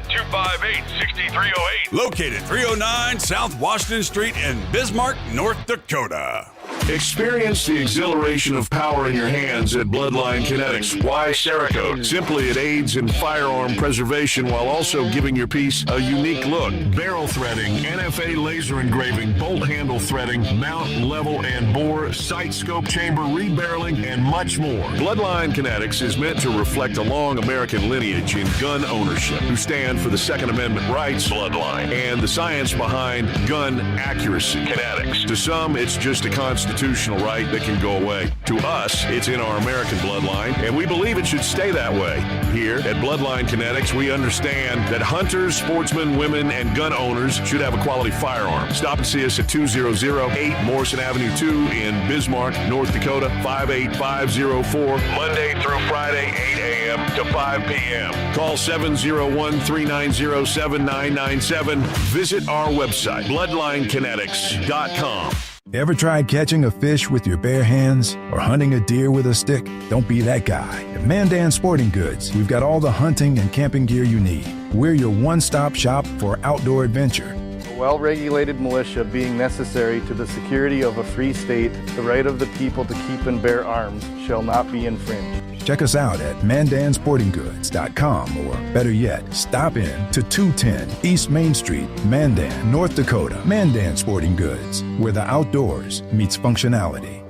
[SPEAKER 3] 701-258-6308.
[SPEAKER 2] Located 309 South Washington Street in Bismarck, North Dakota.
[SPEAKER 4] Experience the exhilaration of power in your hands at Bloodline Kinetics. Why Cerakote? Simply, it aids in firearm preservation while also giving your piece a unique look. Barrel threading, NFA laser engraving, bolt handle threading, mount, level, and bore, sight scope chamber rebarreling, and much more. Bloodline Kinetics is meant to reflect a long American lineage in gun ownership, who stand for the Second Amendment rights, Bloodline, and the science behind gun accuracy. Kinetics. To some, it's just a constitutional right that can go away. To us, it's in our American bloodline, and we believe it should stay that way. Here at Bloodline Kinetics, we understand that hunters, sportsmen, women, and gun owners should have a quality firearm. Stop and see us at 2008 Morrison Avenue 2 in Bismarck, North Dakota, 58504, Monday through Friday, 8 a.m. to 5 p.m. Call 701-390-7997. Visit our website, bloodlinekinetics.com.
[SPEAKER 8] Ever tried catching a fish with your bare hands or hunting a deer with a stick? Don't be that guy. At Mandan Sporting Goods, we've got all the hunting and camping gear you need. We're your one-stop shop for outdoor adventure.
[SPEAKER 9] A well-regulated militia being necessary to the security of a free state, the right of the people to keep and bear arms shall not be infringed.
[SPEAKER 8] Check us out at mandansportinggoods.com, or better yet, stop in to 210 East Main Street, Mandan, North Dakota. Mandan Sporting Goods, where the outdoors meets functionality.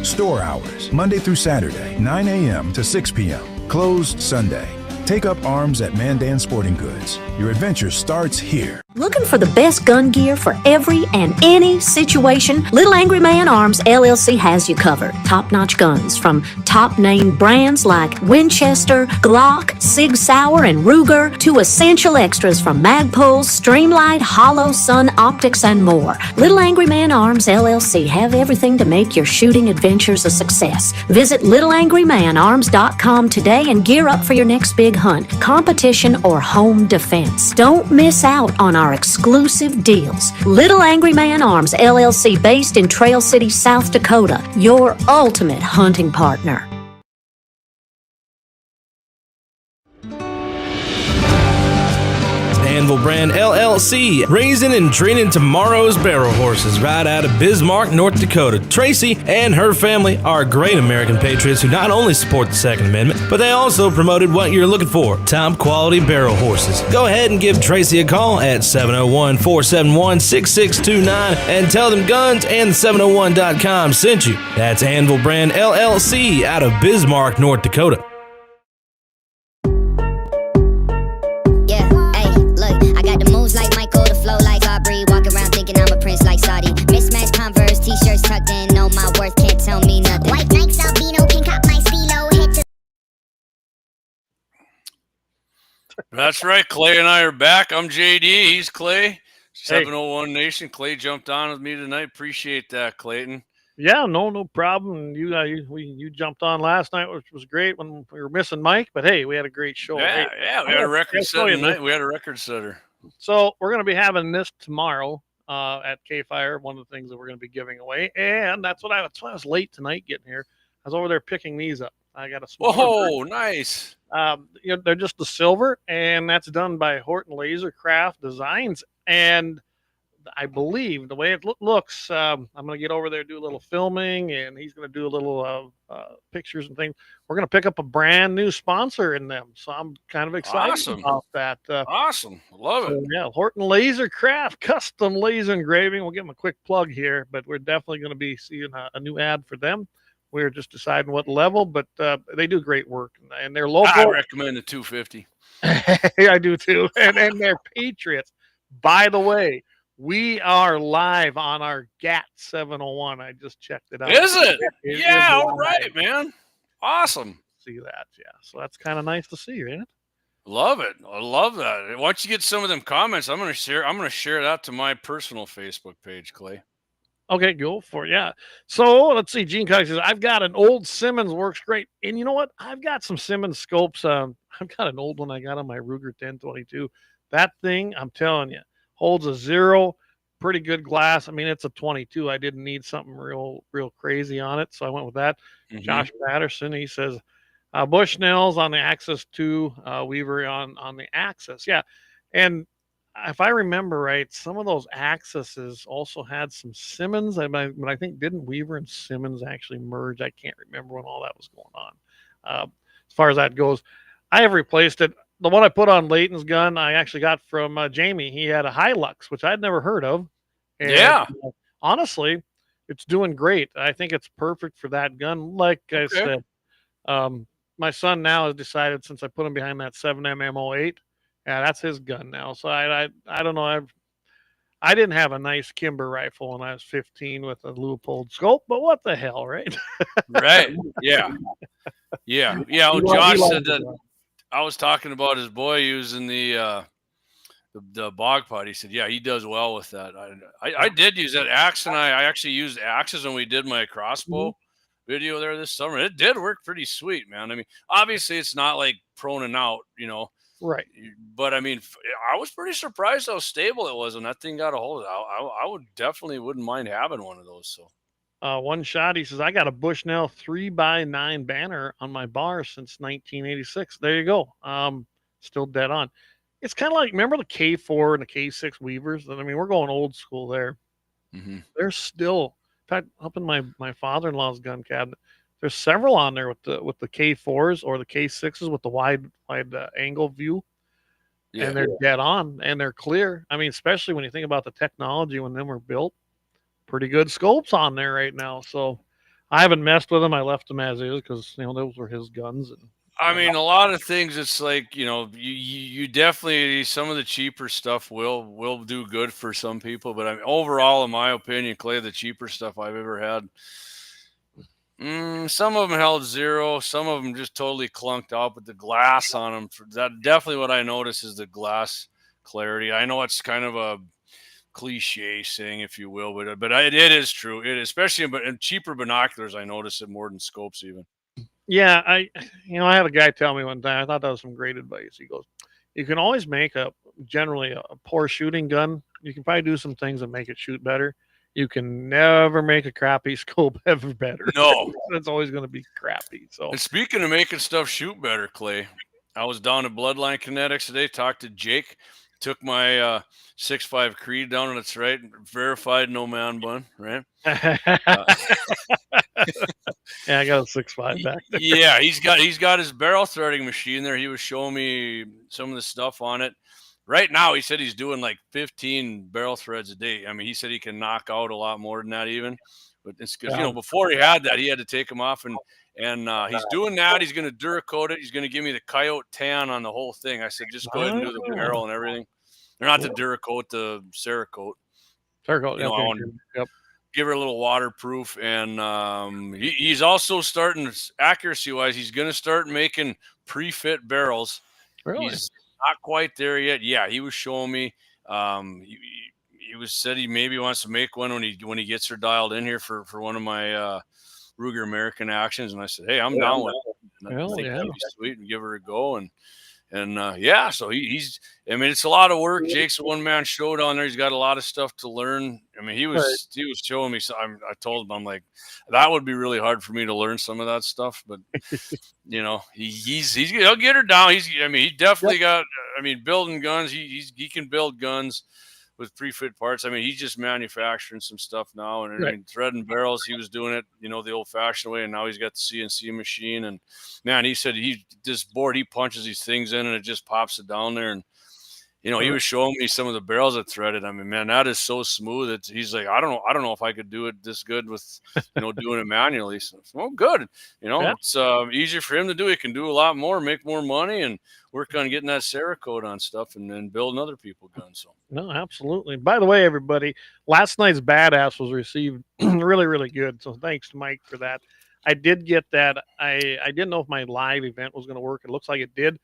[SPEAKER 8] Store hours, Monday through Saturday, 9 a.m. to 6 p.m. Closed Sunday. Take up arms at Mandan Sporting Goods. Your adventure starts here.
[SPEAKER 10] Looking for the best gun gear for every and any situation? Little Angry Man Arms LLC has you covered. Top-notch guns from top-name brands like Winchester, Glock, Sig Sauer, and Ruger to essential extras from Magpul, Streamlight, Hollow, Sun Optics, and more. Little Angry Man Arms LLC have everything to make your shooting adventures a success. Visit littleangrymanarms.com today and gear up for your next big hunt, competition, or home defense. Don't miss out on our exclusive deals. Little Angry Man Arms LLC, based in Trail City, South Dakota, your ultimate hunting partner.
[SPEAKER 5] Anvil Brand LLC, raising and training tomorrow's barrel horses right out of Bismarck, North Dakota. Tracy and her family are great American patriots who not only support the Second Amendment, but they also promoted what you're looking for, top quality barrel horses. Go ahead and give Tracy a call at 701-471-6629 and tell them Guns and 701.com sent you. That's Anvil Brand LLC out of Bismarck, North Dakota.
[SPEAKER 6] Mismatched Converse, t-shirts tucked in, know my worth, can't tell me nothing. White Nikes, albino, can cop my stilo, head to...
[SPEAKER 1] That's right, Clay and I are back. I'm JD, he's Clay. 701 Nation. Clay jumped on with me tonight. Appreciate that, Clayton.
[SPEAKER 7] Yeah, no problem. You jumped on last night, which was great when we were missing Mike, but hey, we had a great show.
[SPEAKER 1] Yeah, we had a record setter night. We had a record setter.
[SPEAKER 7] So we're going to be having this tomorrow at K-Fire, one of the things that we're going to be giving away. And that's why I was late tonight getting here. I was over there picking these up. I got a small.
[SPEAKER 1] Oh, nice.
[SPEAKER 7] They're just the silver, and that's done by Horton Laser Craft Designs. And I believe the way it looks, I'm going to get over there, do a little filming, and he's going to do a little pictures and things. We're going to pick up a brand new sponsor in them. So I'm kind of excited about that.
[SPEAKER 1] Awesome. Love it.
[SPEAKER 7] So, yeah, Horton Laser Craft, custom laser engraving. We'll give them a quick plug here, but we're definitely going to be seeing a new ad for them We're just deciding what level, but they do great work, and they're
[SPEAKER 1] I
[SPEAKER 7] local.
[SPEAKER 1] recommend the 250.
[SPEAKER 7] I do too, and they're patriots. By the way, we are live on our GAT 701. I just checked it out.
[SPEAKER 1] Is it?
[SPEAKER 7] It is
[SPEAKER 1] Yeah, all
[SPEAKER 7] live.
[SPEAKER 1] right, man. Awesome.
[SPEAKER 7] See that? Yeah. So that's kind of nice to see, ain't it?
[SPEAKER 1] Love it. I love that. Once you get some of them comments, I'm gonna share that to my personal Facebook page, Clay.
[SPEAKER 7] Okay, go for it. Yeah. So let's see. Gene Cox says, I've got an old Simmons, works great. And you know what? I've got some Simmons scopes. I've got an old one I got on my Ruger 1022. That thing, I'm telling you, holds a 0, pretty good glass. I mean, it's a 22. I didn't need something real crazy on it. So I went with that.
[SPEAKER 1] Mhm.
[SPEAKER 7] Josh Patterson, he says, Bushnells on the Axis 2, Weaver on the Axis. Yeah. And if I remember right, some of those Axis also had some Simmons. But I think didn't Weaver and Simmons actually merge? I can't remember when all that was going on. As far as that goes, I have replaced it. The one I put on Leighton's gun, I actually got from Jamie. He had a Hilux, which I'd never heard of. And,
[SPEAKER 1] Yeah.
[SPEAKER 7] honestly, it's doing great. I think it's perfect for that gun. Like I
[SPEAKER 1] Okay.
[SPEAKER 7] said, my son now has decided since I put him behind that 7M MO8, yeah, that's his gun now. So I don't know. I didn't have a nice Kimber rifle when I was 15 with a Leupold scope, but what the hell, right?
[SPEAKER 1] Right. Yeah. Yeah. Yeah. Well, Josh said that I was talking about his boy using the bog pot. He said, yeah, he does well with that. I did use that axe, and I actually used axes when we did my crossbow video there this summer. It did work pretty sweet, man. I mean, obviously it's not like proning out,
[SPEAKER 7] Right.
[SPEAKER 1] but I mean, I was pretty surprised how stable it was when that thing got a hold of it. I would definitely wouldn't mind having one of those. So
[SPEAKER 7] One shot, he says, I got a Bushnell 3x9 banner on my bar since 1986. There you go. Still dead on. It's kind of like, remember the K4 and the K6 Weavers? I mean, we're going old school there.
[SPEAKER 1] Mhm.
[SPEAKER 7] There's still, in fact, up in my father-in-law's gun cabinet, there's several on there with the K4s or the K6s with the wide angle view,
[SPEAKER 1] yeah.
[SPEAKER 7] and they're dead on and they're clear. I mean, especially when you think about the technology when them were built, pretty good scopes on there right now. So I haven't messed with them. I left them as is because those were his guns. And
[SPEAKER 1] I mean, a lot of things. It's like you definitely some of the cheaper stuff will do good for some people, but I mean, overall, in my opinion, Clay, the cheaper stuff I've ever had, some of them held 0, some of them just totally clunked out. But the glass on them, that definitely what I notice is the glass clarity. I know it's kind of a cliche saying, if you will, but it is true. It is, especially in cheaper binoculars, I notice it more than scopes even.
[SPEAKER 7] yeah, I had a guy tell me one time, I thought that was some great advice. He goes, you can always make generally a poor shooting gun. You can probably do some things that make it shoot better. You can never make a crappy scope ever better.
[SPEAKER 1] No.
[SPEAKER 7] It's always going to be crappy. So,
[SPEAKER 1] And speaking of making stuff shoot better, Clay, I was down at Bloodline Kinetics today, talked to Jake, took my 6.5 Creed down, and it's right, verified no man bun, right?
[SPEAKER 7] yeah, I got a 6.5 back there.
[SPEAKER 1] Yeah, he's got his barrel threading machine there. He was showing me some of the stuff on it. Right now, he said he's doing like 15 barrel threads a day. I mean, he said he can knock out a lot more than that even. But it's because before he had that, he had to take them off, and he's doing that. He's going to Duracoat it. He's going to give me the coyote tan on the whole thing. I said, just go ahead and do the barrel and everything. They're not the Duracoat, the Cerakote.
[SPEAKER 7] Cerakote,
[SPEAKER 1] I want to give her a little waterproof, and he's also starting accuracy wise. He's going to start making pre-fit barrels.
[SPEAKER 7] Really?
[SPEAKER 1] He's not quite there yet. Yeah, he was showing me. He said he maybe wants to make one when he gets her dialed in here for one of my Ruger American actions. And I said, hey, I'm down with it. I think that'd be sweet, and give her a go. And so he's. I mean, it's a lot of work. Jake's a one-man show down there. He's got a lot of stuff to learn. I mean, he was showing me. I told him, I'm like, that would be really hard for me to learn some of that stuff. But he'll get her down. He definitely got. I mean, building guns. He can build guns with pre-fit parts. I mean, he's just manufacturing some stuff now, and I mean, threading barrels. He was doing it, the old-fashioned way, and now he's got the CNC machine. And man, he said this board, he punches these things in, and it just pops it down there. And he was showing me some of the barrels that threaded. I mean, man, that is so smooth. He's like, I don't know if I could do it this good with, doing it manually. So, well, good.
[SPEAKER 7] Yeah.
[SPEAKER 1] It's easier for him to do. He can do a lot more, make more money, and work on getting that Cerakote on stuff, and then building other people guns. So.
[SPEAKER 7] No, absolutely. By the way, everybody, last night's Badass was received really, really good. So thanks to Mike for that. I did get that. I didn't know if my live event was going to work. It looks like it did.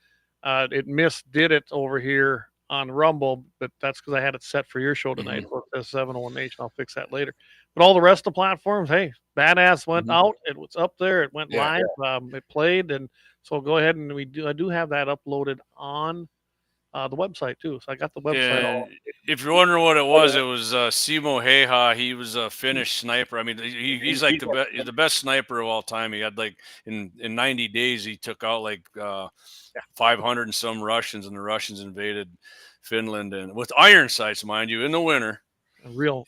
[SPEAKER 7] It did it over here on Rumble, but that's because I had it set for your show tonight. For the 701Nation. I'll fix that later. But all the rest of the platforms, hey, Badass went out. It was up there. It went live. It played, and so go ahead and I do have that uploaded on the website too. So I got the website.
[SPEAKER 1] Yeah, if you're wondering what it was Simo Heha. He was a Finnish sniper. I mean, he's like the best sniper of all time. He had like in 90 days he took out like 500 and some Russians, and the Russians invaded Finland, and with iron sights, mind you, in the winter.
[SPEAKER 7] Real.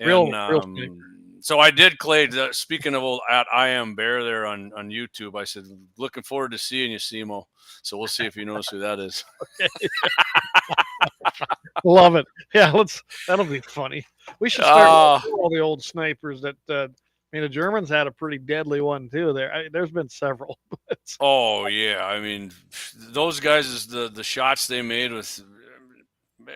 [SPEAKER 1] So I did, Clay. Speaking of old at I Am Bear there on YouTube, I said, looking forward to seeing you, Simo. So we'll see if you knows who that is.
[SPEAKER 7] Love it. Yeah, that'll be funny. We should start with all the old snipers that the Germans had a pretty deadly one too. There's been several.
[SPEAKER 1] Oh yeah, I mean, those guys, the shots they made with,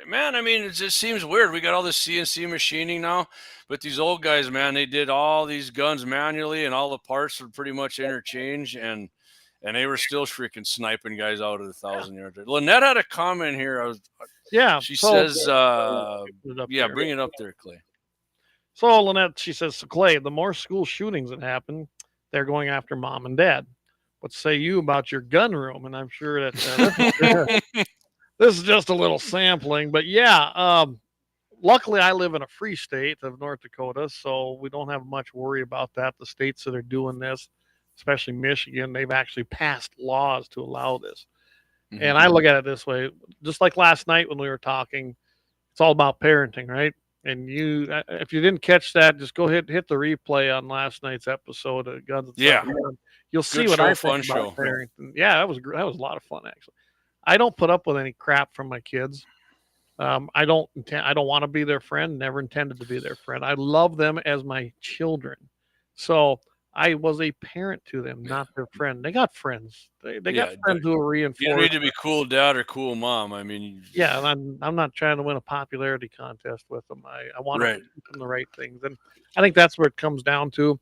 [SPEAKER 1] man, I mean, it just seems weird. We got all this CNC machining now, but these old guys, man, they did all these guns manually, and all the parts were pretty much interchanged, and they were still freaking sniping guys out of the 1,000 yards. Lynette had a comment here. She says, bring it up there, Clay.
[SPEAKER 7] So Lynette, she says, so Clay, the more school shootings that happen, they're going after mom and dad. What say you about your gun room? And I'm sure that this is just a little sampling, but yeah, luckily I live in a free state of North Dakota, so we don't have much worry about that. The states that are doing this, especially Michigan, they've actually passed laws to allow this. Mm-hmm. And I look at it this way, just like last night when we were talking, it's all about parenting, right? And if you didn't catch that, just go hit the replay on last night's episode of Guns. You'll see what I think about parenting. Yeah, that was a lot of fun actually. I don't put up with any crap from my kids. I don't want to be their friend. Never intended to be their friend. I love them as my children. So I was a parent to them, not their friend. They got friends. They got friends who are reinforced.
[SPEAKER 1] You need to be cool dad or cool mom. I mean,
[SPEAKER 7] yeah, and I'm not trying to win a popularity contest with them. I want to teach them the right things, and I think that's where it comes down to.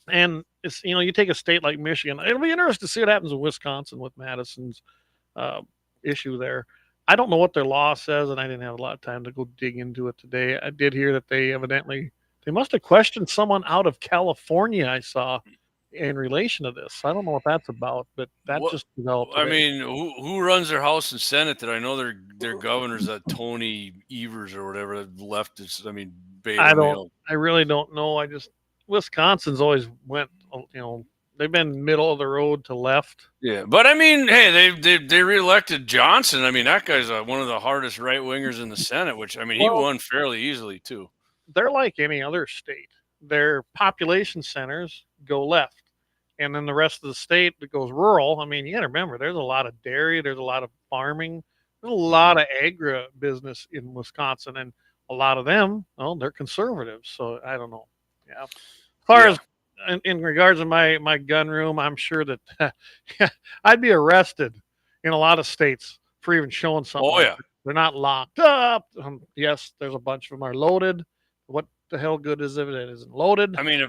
[SPEAKER 7] And it's you take a state like Michigan. It'll be interesting to see what happens in Wisconsin with Madison's issue there. I don't know what their law says, and I didn't have a lot of time to go dig into it today. I did hear that they must have questioned someone out of California, I saw, in relation to this. I don't know what that's about, but that just developed today.
[SPEAKER 1] I mean, who runs their House and Senate? That I know their governors, that Tony Evers or whatever, left.
[SPEAKER 7] I really don't know. Wisconsin's always went, they've been middle of the road to left.
[SPEAKER 1] Yeah, but I mean, hey, they reelected Johnson. I mean, that guy's one of the hardest right wingers in the Senate, which I mean, he won fairly easily too.
[SPEAKER 7] They're like any other state. Their population centers go left, and then the rest of the state that goes rural. I mean, you got to remember, there's a lot of dairy, there's a lot of farming, there's a lot of agri business in Wisconsin, and a lot of them, they're conservatives. So I don't know. Yeah. As far as in regards to my gun room, I'm sure that I'd be arrested in a lot of states for even showing something.
[SPEAKER 1] Oh yeah.
[SPEAKER 7] They're not locked up. Yes, there's a bunch of them are loaded. What the hell good is it isn't loaded?
[SPEAKER 1] I mean,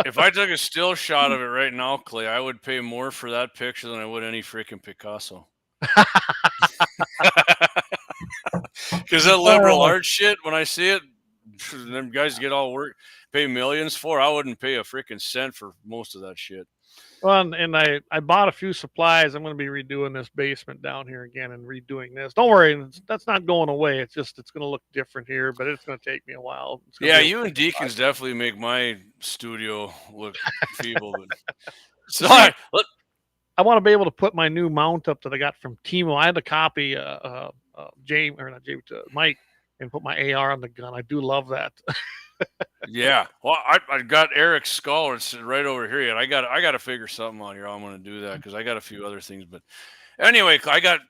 [SPEAKER 1] if I took a still shot of it right now, Clay, I would pay more for that picture than I would any freaking Picasso. Because that liberal art shit, when I see it, them guys get all work, pay millions for. I wouldn't pay a freaking cent for most of that shit.
[SPEAKER 7] Well, and I bought a few supplies. I'm going to be redoing this basement down here again and redoing this. Don't worry, that's not going away. It's going to look different here, but it's going to take me a while.
[SPEAKER 1] Yeah, you and Deacons definitely make my studio look feeble. But
[SPEAKER 7] I want to be able to put my new mount up that I got from Timo. I had to copy Mike and put my AR on the gun. I do love that.
[SPEAKER 1] Yeah, well, I got Eric's skull. It's right over here yet. I got to figure something out here. I'm going to do that because I got a few other things. But anyway, I got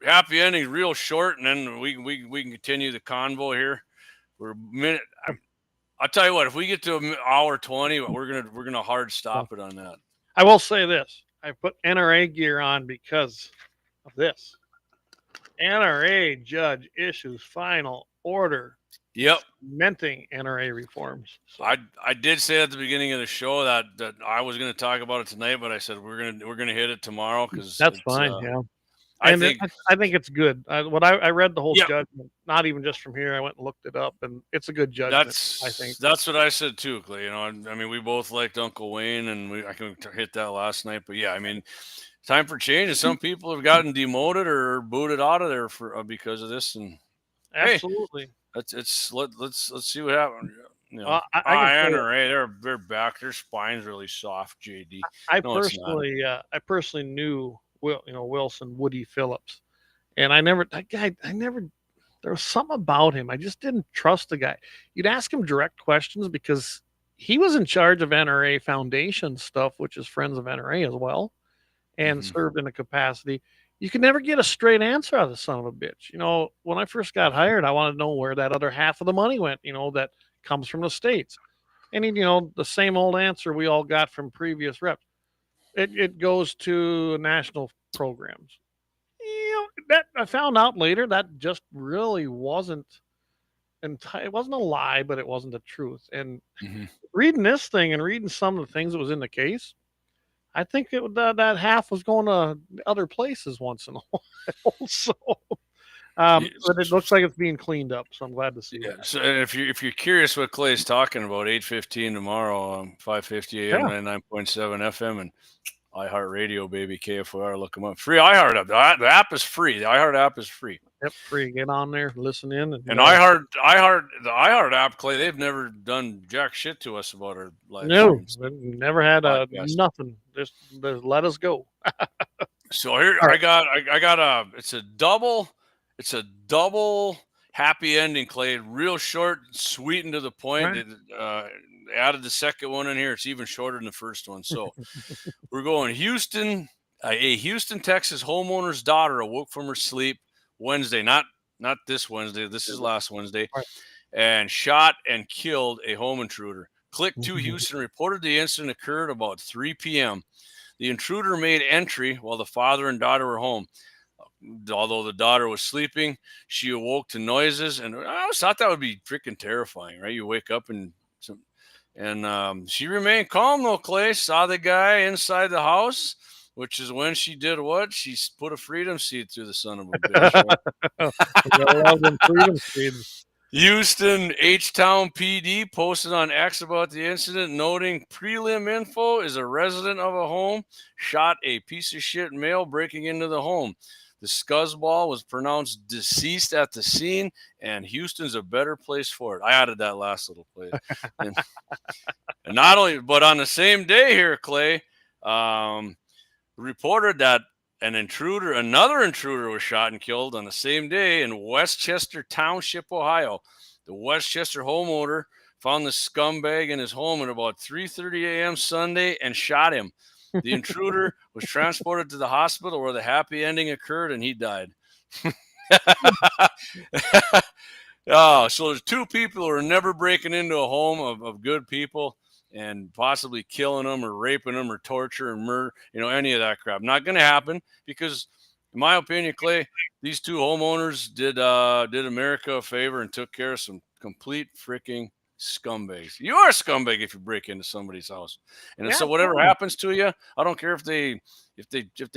[SPEAKER 1] happy ending real short, and then we can continue the convo here. We're a minute. I'll tell you what. If we get to an hour 20, we're gonna hard stop it on that.
[SPEAKER 7] I will say this: I put NRA gear on because of this. NRA judge issues final order.
[SPEAKER 1] Yep.
[SPEAKER 7] Cementing NRA reforms.
[SPEAKER 1] So I did say at the beginning of the show that I was going to talk about it tonight, but I said we're gonna hit it tomorrow because
[SPEAKER 7] that's fine. Yeah.
[SPEAKER 1] I
[SPEAKER 7] think it's good. I read the whole judgment, not even just from here. I went and looked it up, and it's a good judgment. I think
[SPEAKER 1] that's what I said too, Clay. I mean, we both liked Uncle Wayne, and I can hit that last night. But yeah, I mean, time for change. And some people have gotten demoted or booted out of there because of this. And
[SPEAKER 7] absolutely,
[SPEAKER 1] let's see what happens. NRA, they're back. Their spine's really soft. JD.
[SPEAKER 7] I personally knew Wilson Woody Phillips, and there was something about him. I just didn't trust the guy. You'd ask him direct questions because he was in charge of NRA Foundation stuff, which is Friends of NRA as well, and served in a capacity. You could never get a straight answer out of the son of a bitch. When I first got hired, I wanted to know where that other half of the money went, that comes from the states. And the same old answer we all got from previous reps. It goes to national programs. That I found out later that just really wasn't it wasn't a lie, but it wasn't the truth. And reading this thing and reading some of the things that was in the case, I think that half was going to other places once in a while. So, but it looks like it's being cleaned up. So I'm glad to see that.
[SPEAKER 1] So if you're curious what Clay's talking about, 8:15 tomorrow, 5:50 a.m. 99.7 FM and iHeartRadio, baby, KFOR. Look them up. Free iHeart app. The app is free. The iHeart app is free.
[SPEAKER 7] Yep, free. Get on there, listen in,
[SPEAKER 1] and the iHeart app, Clay. They've never done jack shit to us about our live.
[SPEAKER 7] No, never had nothing. Just let us go.
[SPEAKER 1] So here I got it's a double happy ending, Clay. Real short, sweet and to the point. Right. They added the second one in here. It's even shorter than the first one. So we're going Houston. A Houston, Texas homeowner's daughter awoke from her sleep Wednesday, not this Wednesday. This is last Wednesday, right, and shot and killed a home intruder. Click to Houston reported the incident occurred about 3 p.m. The intruder made entry while the father and daughter were home. Although the daughter was sleeping, she awoke to noises, and I always thought that would be freaking terrifying, right? You wake up and she remained calm though, Clay. Saw the guy inside the house, which is when she did what? She put a freedom seed through the son of a bitch. Right? Houston H-Town PD posted on X about the incident, noting prelim info is a resident of a home shot a piece of shit male breaking into the home. The scuzzball was pronounced deceased at the scene, and Houston's a better place for it. I added that last little place. and not only, but on the same day here, Clay, reported that another intruder was shot and killed on the same day in Westchester Township, Ohio. The Westchester homeowner found the scumbag in his home at about 3:30 a.m. Sunday and shot him. The intruder was transported to the hospital where the happy ending occurred, and he died. So there's two people who are never breaking into a home of good people and possibly killing them or raping them or torture and murder, any of that crap. Not going to happen because, in my opinion, Clay, these two homeowners did America a favor and took care of some complete freaking scumbags. You are a scumbag if you break into somebody's house. And so whatever happens to you, I don't care if they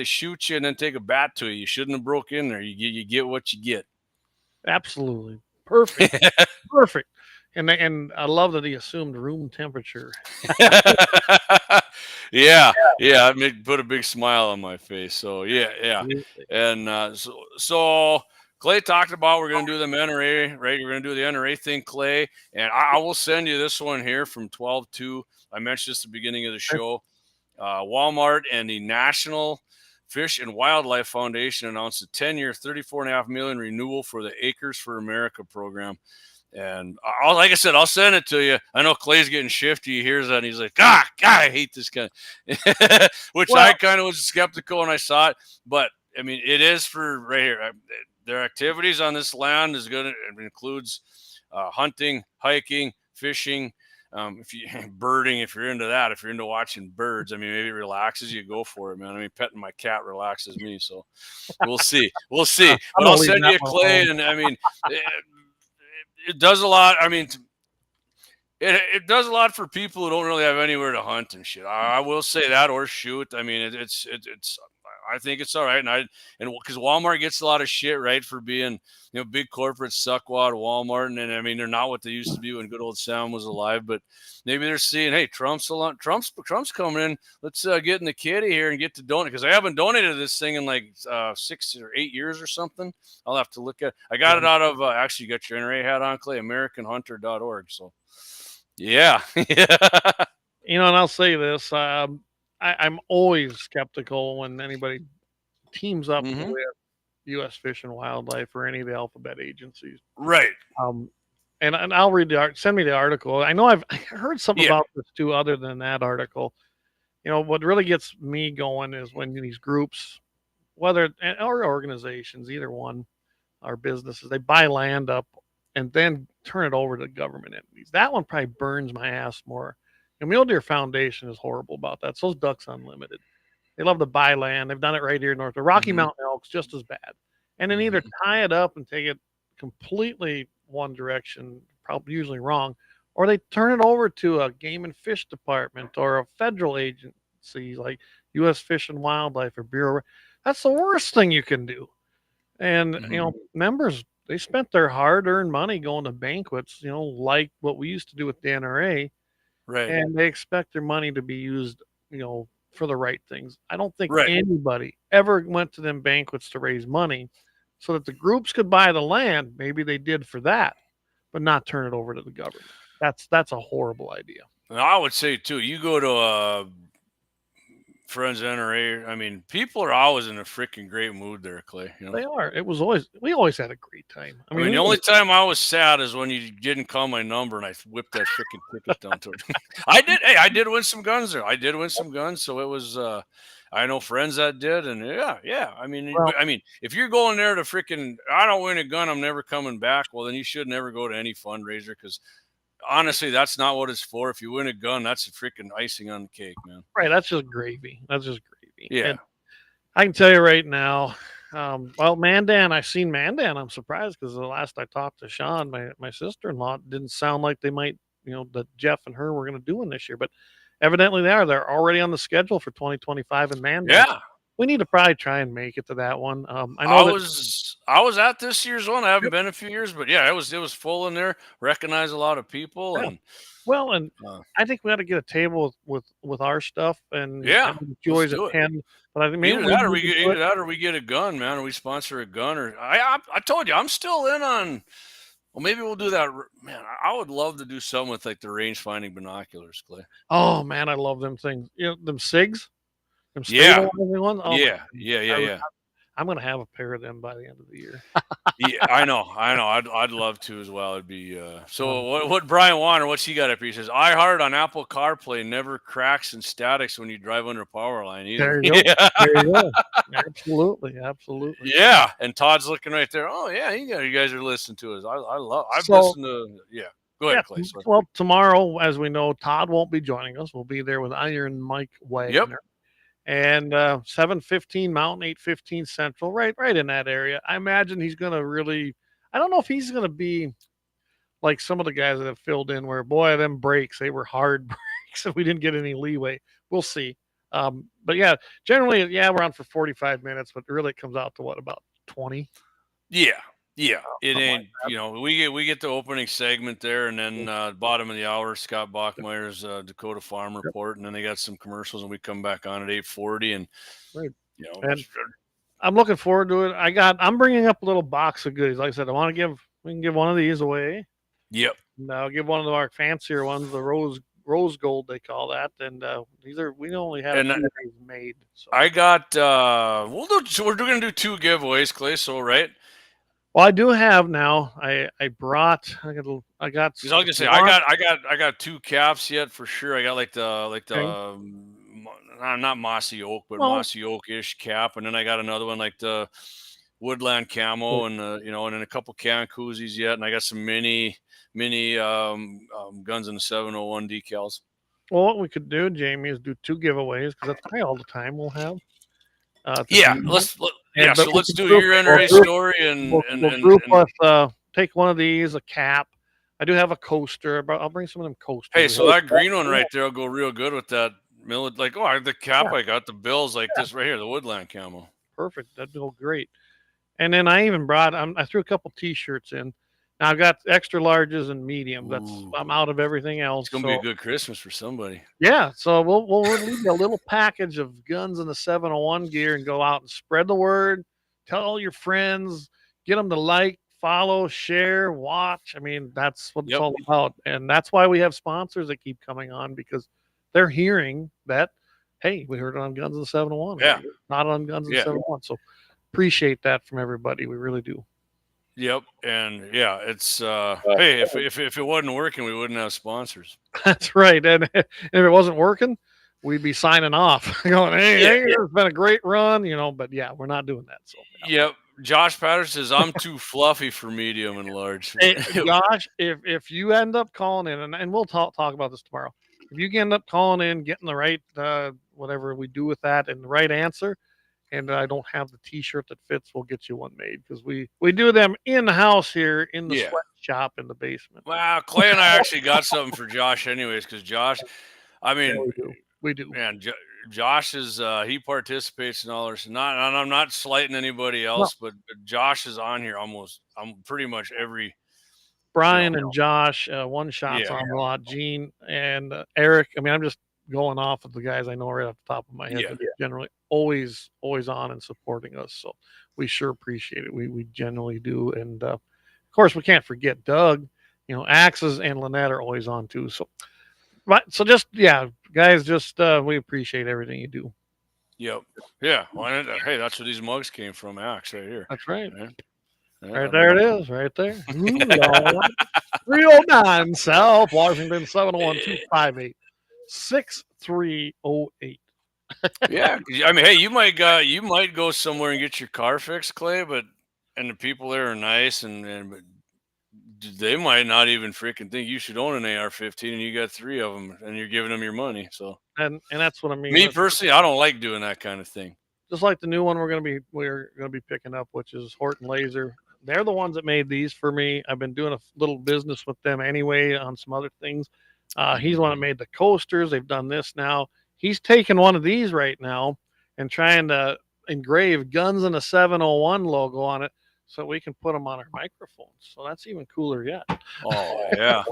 [SPEAKER 1] shoot you and then take a bat to you. You shouldn't have broke in there. You get what you get.
[SPEAKER 7] Absolutely. Perfect. Perfect. And I love that he assumed room temperature.
[SPEAKER 1] Yeah. It put a big smile on my face. So yeah. And so Clay talked about we're going to do the NRA, right? We're going to do the NRA thing, Clay. And I will send you this one here from 12/2. I mentioned this at the beginning of the show. Walmart and the National Fish and Wildlife Foundation announced a 10-year, $34.5 million renewal for the Acres for America program. And like I said, I'll send it to you. I know Clay's getting shifty. He hears that and he's like, God, I hate this guy. Which I kind of was skeptical when I saw it. But I mean, it is for right here. Their activities on this land is good. It includes hunting, hiking, fishing. If you birding, if you're into that, if you're into watching birds, I mean, maybe it relaxes you. Go for it, man. I mean, petting my cat relaxes me. So we'll see. We'll see. But I'll send you a Clay, and I mean, it does a lot. I mean. It does a lot for people who don't really have anywhere to hunt and shit. I will say that, or shoot. I mean, it's. I think it's all right, and because Walmart gets a lot of shit, right, for being big corporate suckwad Walmart, and I mean they're not what they used to be when good old Sam was alive. But maybe they're seeing, hey, Trump's coming in. Let's get in the kitty here and get to donate, because I haven't donated this thing in like 6 or 8 years or something. I'll have to look at. I got it out of actually, you got your NRA hat on, Clay, AmericanHunter.org. So. Yeah.
[SPEAKER 7] And I'll say this. I'm always skeptical when anybody teams up with U.S. Fish and Wildlife or any of the alphabet agencies.
[SPEAKER 1] Right.
[SPEAKER 7] And I'll read send me the article. I know I heard something about this too, other than that article. What really gets me going is when these groups, or organizations, either one, or businesses, they buy land up and then turn it over to government entities. That one probably burns my ass more. And Mule Deer Foundation is horrible about that. So is Ducks Unlimited. They love to buy land. They've done it right here north. The Rocky Mountain Elk's just as bad. And then either tie it up and take it completely one direction, probably usually wrong, or they turn it over to a game and fish department or a federal agency like U.S. Fish and Wildlife or Bureau. That's the worst thing you can do. And, members, they spent their hard-earned money going to banquets, like what we used to do with the NRA.
[SPEAKER 1] Right.
[SPEAKER 7] And they expect their money to be used, for the right things. I don't think anybody ever went to them banquets to raise money so that the groups could buy the land. Maybe they did for that, but not turn it over to the government. That's a horrible idea.
[SPEAKER 1] And I would say, too, you go to Friends of NRA, I mean, people are always in a freaking great mood there, Clay.
[SPEAKER 7] They are. We always had a great time.
[SPEAKER 1] I mean the only time I was sad is when you didn't call my number and I whipped that freaking ticket down to it. I did win some guns there. I did win some guns, so it was. I know friends that did, and yeah. I mean, if you're going there to freaking, I don't win a gun, I'm never coming back. Well, then you should never go to any fundraiser, because honestly, that's not what it's for. If you win a gun, that's a freaking icing on the cake, man.
[SPEAKER 7] Right. That's just gravy.
[SPEAKER 1] Yeah.
[SPEAKER 7] And I can tell you right now, Mandan, I've seen Mandan. I'm surprised because the last I talked to Sean, my sister-in-law, it didn't sound like they might, that Jeff and her were going to do one this year. But evidently they are. They're already on the schedule for 2025 in Mandan.
[SPEAKER 1] Yeah.
[SPEAKER 7] We need to probably try and make it to that one.
[SPEAKER 1] I was at this year's one. I haven't been a few years, but yeah, it was full in there. Recognize a lot of people, and
[SPEAKER 7] I think we got to get a table with our stuff and
[SPEAKER 1] Joy's
[SPEAKER 7] attend. But I think maybe
[SPEAKER 1] either that or we get a gun, man, or we sponsor a gun. Or I told you I'm still in on. Well, maybe we'll do that, man. I would love to do something with like the range finding binoculars, Clay.
[SPEAKER 7] Oh man, I love them things. Them SIGs.
[SPEAKER 1] Yeah.
[SPEAKER 7] Oh,
[SPEAKER 1] yeah.
[SPEAKER 7] I'm gonna have a pair of them by the end of the year.
[SPEAKER 1] Yeah, I know. I'd love to as well. It'd be so. What Brian Warner? What's he got up here? He says iHeart on Apple CarPlay never cracks and statics when you drive under a power line either.
[SPEAKER 7] There you go. There you go. Absolutely.
[SPEAKER 1] Yeah, and Todd's looking right there. Oh yeah, you guys are listening to us. I've listened to. Yeah, go ahead, Clay. Sorry.
[SPEAKER 7] Well, tomorrow, as we know, Todd won't be joining us. We'll be there with Iron Mike Wagner.
[SPEAKER 1] Yep.
[SPEAKER 7] And 7:15 Mountain, 8:15 Central, right in that area. I imagine he's going to really. I don't know if he's going to be like some of the guys that have filled in, where boy, them breaks, they were hard breaks, and we didn't get any leeway. We'll see. But yeah, generally, we're on for 45 minutes, but really it comes out to what, about 20?
[SPEAKER 1] Yeah. It ain't, we get the opening segment there, and then bottom of the hour, Scott Bachmeyer's Dakota Farm Report, and then they got some commercials, and we come back on at 8:40, and
[SPEAKER 7] and I'm looking forward to it. I'm bringing up a little box of goodies. Like I said, we can give one of these away.
[SPEAKER 1] Yep.
[SPEAKER 7] And I'll give one of our fancier ones, the rose gold they call that, and we only have a few of these made. So.
[SPEAKER 1] I got we're going to do 2 giveaways, Clay. So right.
[SPEAKER 7] Well, I do have now. I got.
[SPEAKER 1] I was gonna say I got 2 caps yet for sure. I got like the not mossy oak, but
[SPEAKER 7] Well,
[SPEAKER 1] mossy oak-ish cap, and then I got another one like the woodland camo, and and then a couple can koozies yet, and I got some mini guns in the 701 decals.
[SPEAKER 7] well, what we could do, Jamie, is do 2 giveaways because that's probably all the time we'll have. To
[SPEAKER 1] Yeah,
[SPEAKER 7] do that.
[SPEAKER 1] so
[SPEAKER 7] But we
[SPEAKER 1] let's
[SPEAKER 7] can
[SPEAKER 1] do
[SPEAKER 7] group,
[SPEAKER 1] your
[SPEAKER 7] we'll
[SPEAKER 1] NRA
[SPEAKER 7] group,
[SPEAKER 1] story and
[SPEAKER 7] we'll group us. Take one of these, a cap. I do have a coaster, but I'll bring some of them coasters.
[SPEAKER 1] hey, so that green one right there will go real good with that like, oh, the cap
[SPEAKER 7] Yeah.
[SPEAKER 1] I got, the bills like this right here, the woodland camo.
[SPEAKER 7] Perfect. That'd go great. And then I even brought. I threw a couple T-shirts in. Now I've got extra larges and medium. I'm out of everything else.
[SPEAKER 1] It's gonna be a good Christmas for somebody.
[SPEAKER 7] Yeah, so we'll release a little package of guns in the 701 gear and go out and spread the word. Tell all your friends, get them to like, follow, share, watch. I mean, that's what it's all about, and that's why we have sponsors that keep coming on because they're hearing that. Hey, we heard it on Guns in the 701.
[SPEAKER 1] Yeah,
[SPEAKER 7] not on Guns in the 701. So appreciate that from everybody. We really do.
[SPEAKER 1] Yep, and yeah, it's hey, if it wasn't working, we wouldn't have sponsors.
[SPEAKER 7] That's right. And if it wasn't working, we'd be signing off, going, "Hey, it's been a great run," But yeah, we're not doing that. So
[SPEAKER 1] yep. Josh Patterson says I'm too fluffy for medium and large.
[SPEAKER 7] Hey, Josh, if you end up calling in, and we'll talk about this tomorrow. If you end up calling in, getting the right whatever we do with that and the right answer, and I don't have the T-shirt that fits, we'll get you one made because we do them in house here in the sweatshop in the basement.
[SPEAKER 1] Wow, Clay and I actually got something for Josh, anyways, because Josh, I mean,
[SPEAKER 7] we do.
[SPEAKER 1] Man, Josh is he participates in all this. And I'm not slighting anybody else, but Josh is on here I'm pretty much every.
[SPEAKER 7] Brian and Josh, one shots on a lot. Gene and Eric. I mean, I'm just going off of the guys I know right off the top of my head. But generally, always on and supporting us. So we sure appreciate it. We generally do. And of course, we can't forget Doug. Axes and Lynette are always on too. So, right. So just guys, just we appreciate everything you do.
[SPEAKER 1] Yep. Yeah. Well, hey, that's where these mugs came from. Axe right here.
[SPEAKER 7] That's right. Right there it is, right there. 309 South Washington 701-258-6308.
[SPEAKER 1] Yeah, I mean, hey, you might go somewhere and get your car fixed, Clay, and the people there are nice, and they might not even freaking think you should own an AR-15, and you got 3 of them, and you're giving them your money. So,
[SPEAKER 7] and that's what I mean.
[SPEAKER 1] Me personally, I don't like doing that kind of thing.
[SPEAKER 7] Just like the new one we're gonna be picking up, which is Horton Laser. They're the ones that made these for me. I've been doing a little business with them anyway on some other things. He's the one that made the coasters. They've done this now. He's taking one of these right now and trying to engrave Guns in a 701 logo on it so we can put them on our microphones. So that's even cooler yet.
[SPEAKER 1] Oh, yeah.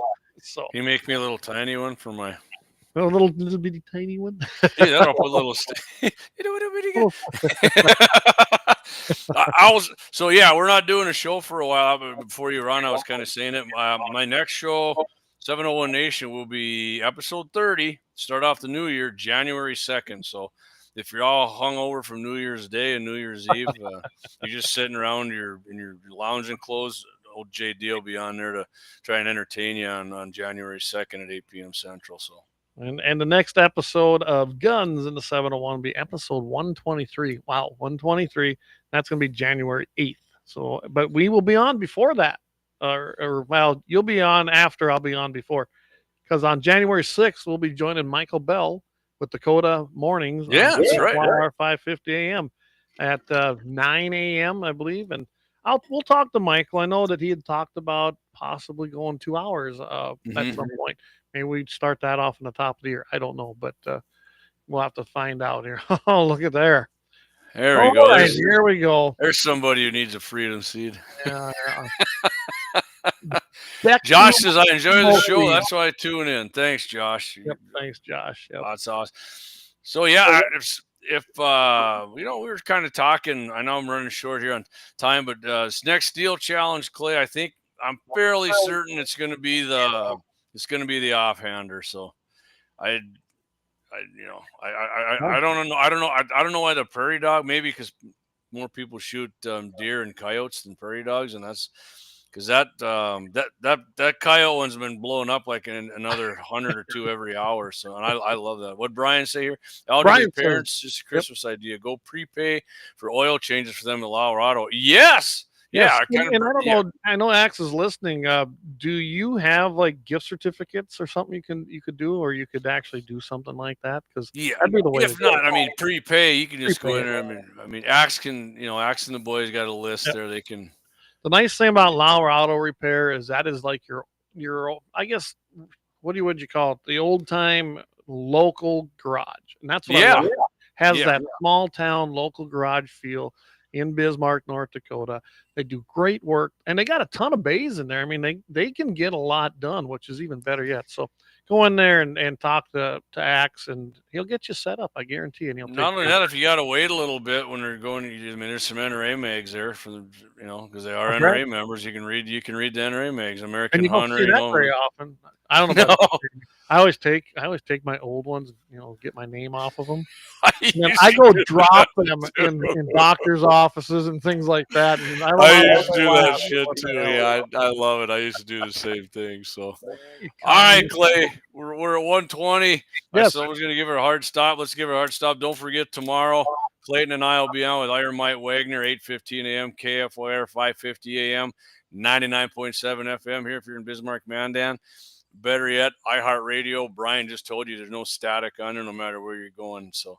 [SPEAKER 7] So
[SPEAKER 1] you make me a little tiny one for my...
[SPEAKER 7] A little bitty tiny one.
[SPEAKER 1] Yeah, that'll put a little... we're not doing a show for a while. But before you run, I was kind of saying it. My next show, 701 Nation, will be episode 30. Start off the new year, January 2nd. So if you're all hungover from New Year's Day and New Year's Eve, you're just sitting around in your lounging clothes, old JD will be on there to try and entertain you on January 2nd at 8 p.m. Central. So.
[SPEAKER 7] And the next episode of Guns in the 701 will be episode 123. Wow, 123. That's going to be January 8th. So, but we will be on before that. Well, you'll be on after, I'll be on before. Because on January 6th, we'll be joining Michael Bell with Dakota Mornings.
[SPEAKER 1] Yeah, that's right.
[SPEAKER 7] 5:50 a.m. at 9 a.m., I believe. And we'll talk to Michael. I know that he had talked about possibly going 2 hours at some point. Maybe we'd start that off in the top of the year. I don't know, but we'll have to find out here. Oh, look at there.
[SPEAKER 1] There we go.
[SPEAKER 7] Right, here we go.
[SPEAKER 1] There's somebody who needs a freedom seed.
[SPEAKER 7] Yeah.
[SPEAKER 1] Josh says, I enjoy the show. That's why I tune in. Thanks, Josh.
[SPEAKER 7] Yep. Thanks, Josh. Yep.
[SPEAKER 1] That's awesome. So, yeah, if we were kind of talking, I know I'm running short here on time, but this next steel challenge, Clay, I'm fairly certain it's going to be the offhander. So I don't know. I don't know why the prairie dog, maybe because more people shoot deer and coyotes than prairie dogs. And that's because that coyote one's been blowing up like another 100 or two every hour. So, and I love that. What Brian say here? Elderly
[SPEAKER 7] Brian says,
[SPEAKER 1] parents, just a
[SPEAKER 7] yep.
[SPEAKER 1] Christmas idea. Go prepay for oil changes for them in LAUER Auto. Yes.
[SPEAKER 7] Yes,
[SPEAKER 1] Yeah,
[SPEAKER 7] and I don't know. I know Axe is listening. Do you have like gift certificates or something you could do, or you could actually do something like that? Because
[SPEAKER 1] Yeah,
[SPEAKER 7] that'd be the way.
[SPEAKER 1] if not, I mean, prepay. You can just go in
[SPEAKER 7] Prepay.
[SPEAKER 1] there. I mean, Axe Axe and the boys got a list
[SPEAKER 7] Yep.
[SPEAKER 1] there. They can.
[SPEAKER 7] The nice thing about LAUER Auto Repair is that is like your I guess would you call it, the old time local garage, and that's what I love. Has that small town local garage feel in Bismarck, North Dakota. They do great work, and they got a ton of bays in there. I mean, they can get a lot done, which is even better yet. So go in there and talk to Axe, and he'll get you set up. I guarantee. And he'll
[SPEAKER 1] Not only that, if you got to wait a little bit when they're going, I mean, there's some NRA mags there for the, because they are NRA members. You can read the NRA mags. American
[SPEAKER 7] and you don't
[SPEAKER 1] Hunter.
[SPEAKER 7] see that very often. I don't know. About I always take my old ones, get my name off of them. I go drop them in doctors' offices and things like that. And
[SPEAKER 1] I used to do that shit too. Yeah, I love it. I used to do the same thing. So, all right, Clay, we're at 120. I said I was going to give her a hard stop. Let's give her a hard stop. Don't forget tomorrow, Clayton and I will be on with Iron Mike Wagner, 8:15 a.m., KFYR 5:50 a.m., 99.7 FM here if you're in Bismarck, Mandan. Better yet, iHeartRadio. Brian just told you there's no static on it no matter where you're going. So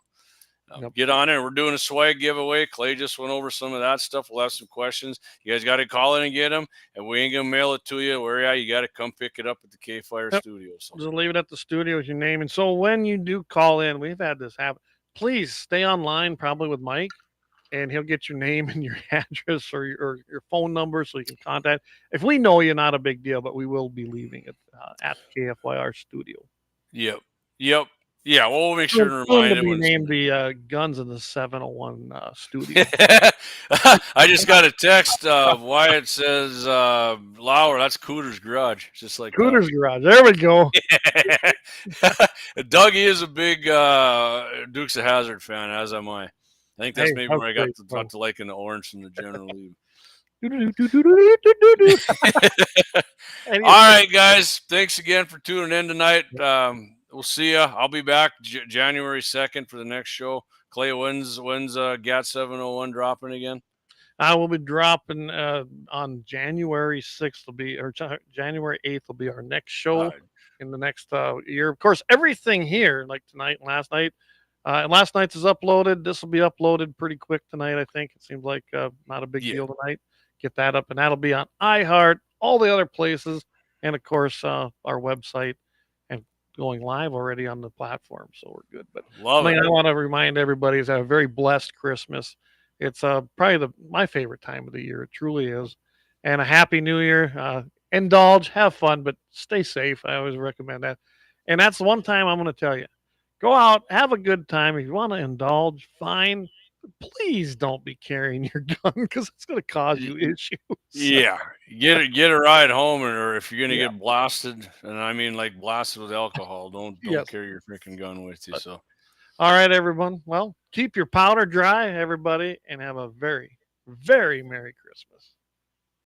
[SPEAKER 1] get on it. We're doing a swag giveaway. Clay just went over some of that stuff. We'll have some questions. You guys got to call in and get them, and we ain't going to mail it to you. Where you got to come pick it up at the K-Fire studio. So
[SPEAKER 7] just leave it at the studio as your name. And so when you do call in, we've had this happen. Please stay online, probably with Mike, and he'll get your name and your address or your phone number so you can contact. If we know you, not a big deal, but we will be leaving it at the KFYR studio.
[SPEAKER 1] Yep. Yeah, well, we'll make sure to remind him.
[SPEAKER 7] We named the Guns in the 701 studio.
[SPEAKER 1] I just got a text. Wyatt says LAUER. That's Cooter's Garage. Just like
[SPEAKER 7] Cooter's Garage. There we go.
[SPEAKER 1] Dougie is a big Dukes of Hazzard fan, as am I. I think that's maybe where I got to liking the orange from the General Lee. All right, guys. Thanks again for tuning in tonight. We'll see you. I'll be back January 2nd for the next show. Clay, when's GAT 701 dropping again?
[SPEAKER 7] I will be dropping on January 6th. January 8th will be our next show in the next year. Of course, everything here, like tonight and last night. Last night's is uploaded. This will be uploaded pretty quick tonight, I think. It seems like not a big deal tonight. Get that up, and that'll be on iHeart, all the other places, and, of course, our website. Going live already on the platform, so we're good. But I want to remind everybody is a very blessed Christmas. It's probably my favorite time of the year. It truly is. And a happy New Year. Indulge, have fun, but stay safe. I always recommend that. And that's one time I'm going to tell you, go out, have a good time. If you want to indulge, fine. Please don't be carrying your gun because it's going to cause you issues.
[SPEAKER 1] Yeah, get a ride home, or if you're going to get blasted, and I mean like blasted with alcohol, don't carry your freaking gun with you. So,
[SPEAKER 7] all right, everyone. Well, keep your powder dry, everybody, and have a very, very Merry Christmas.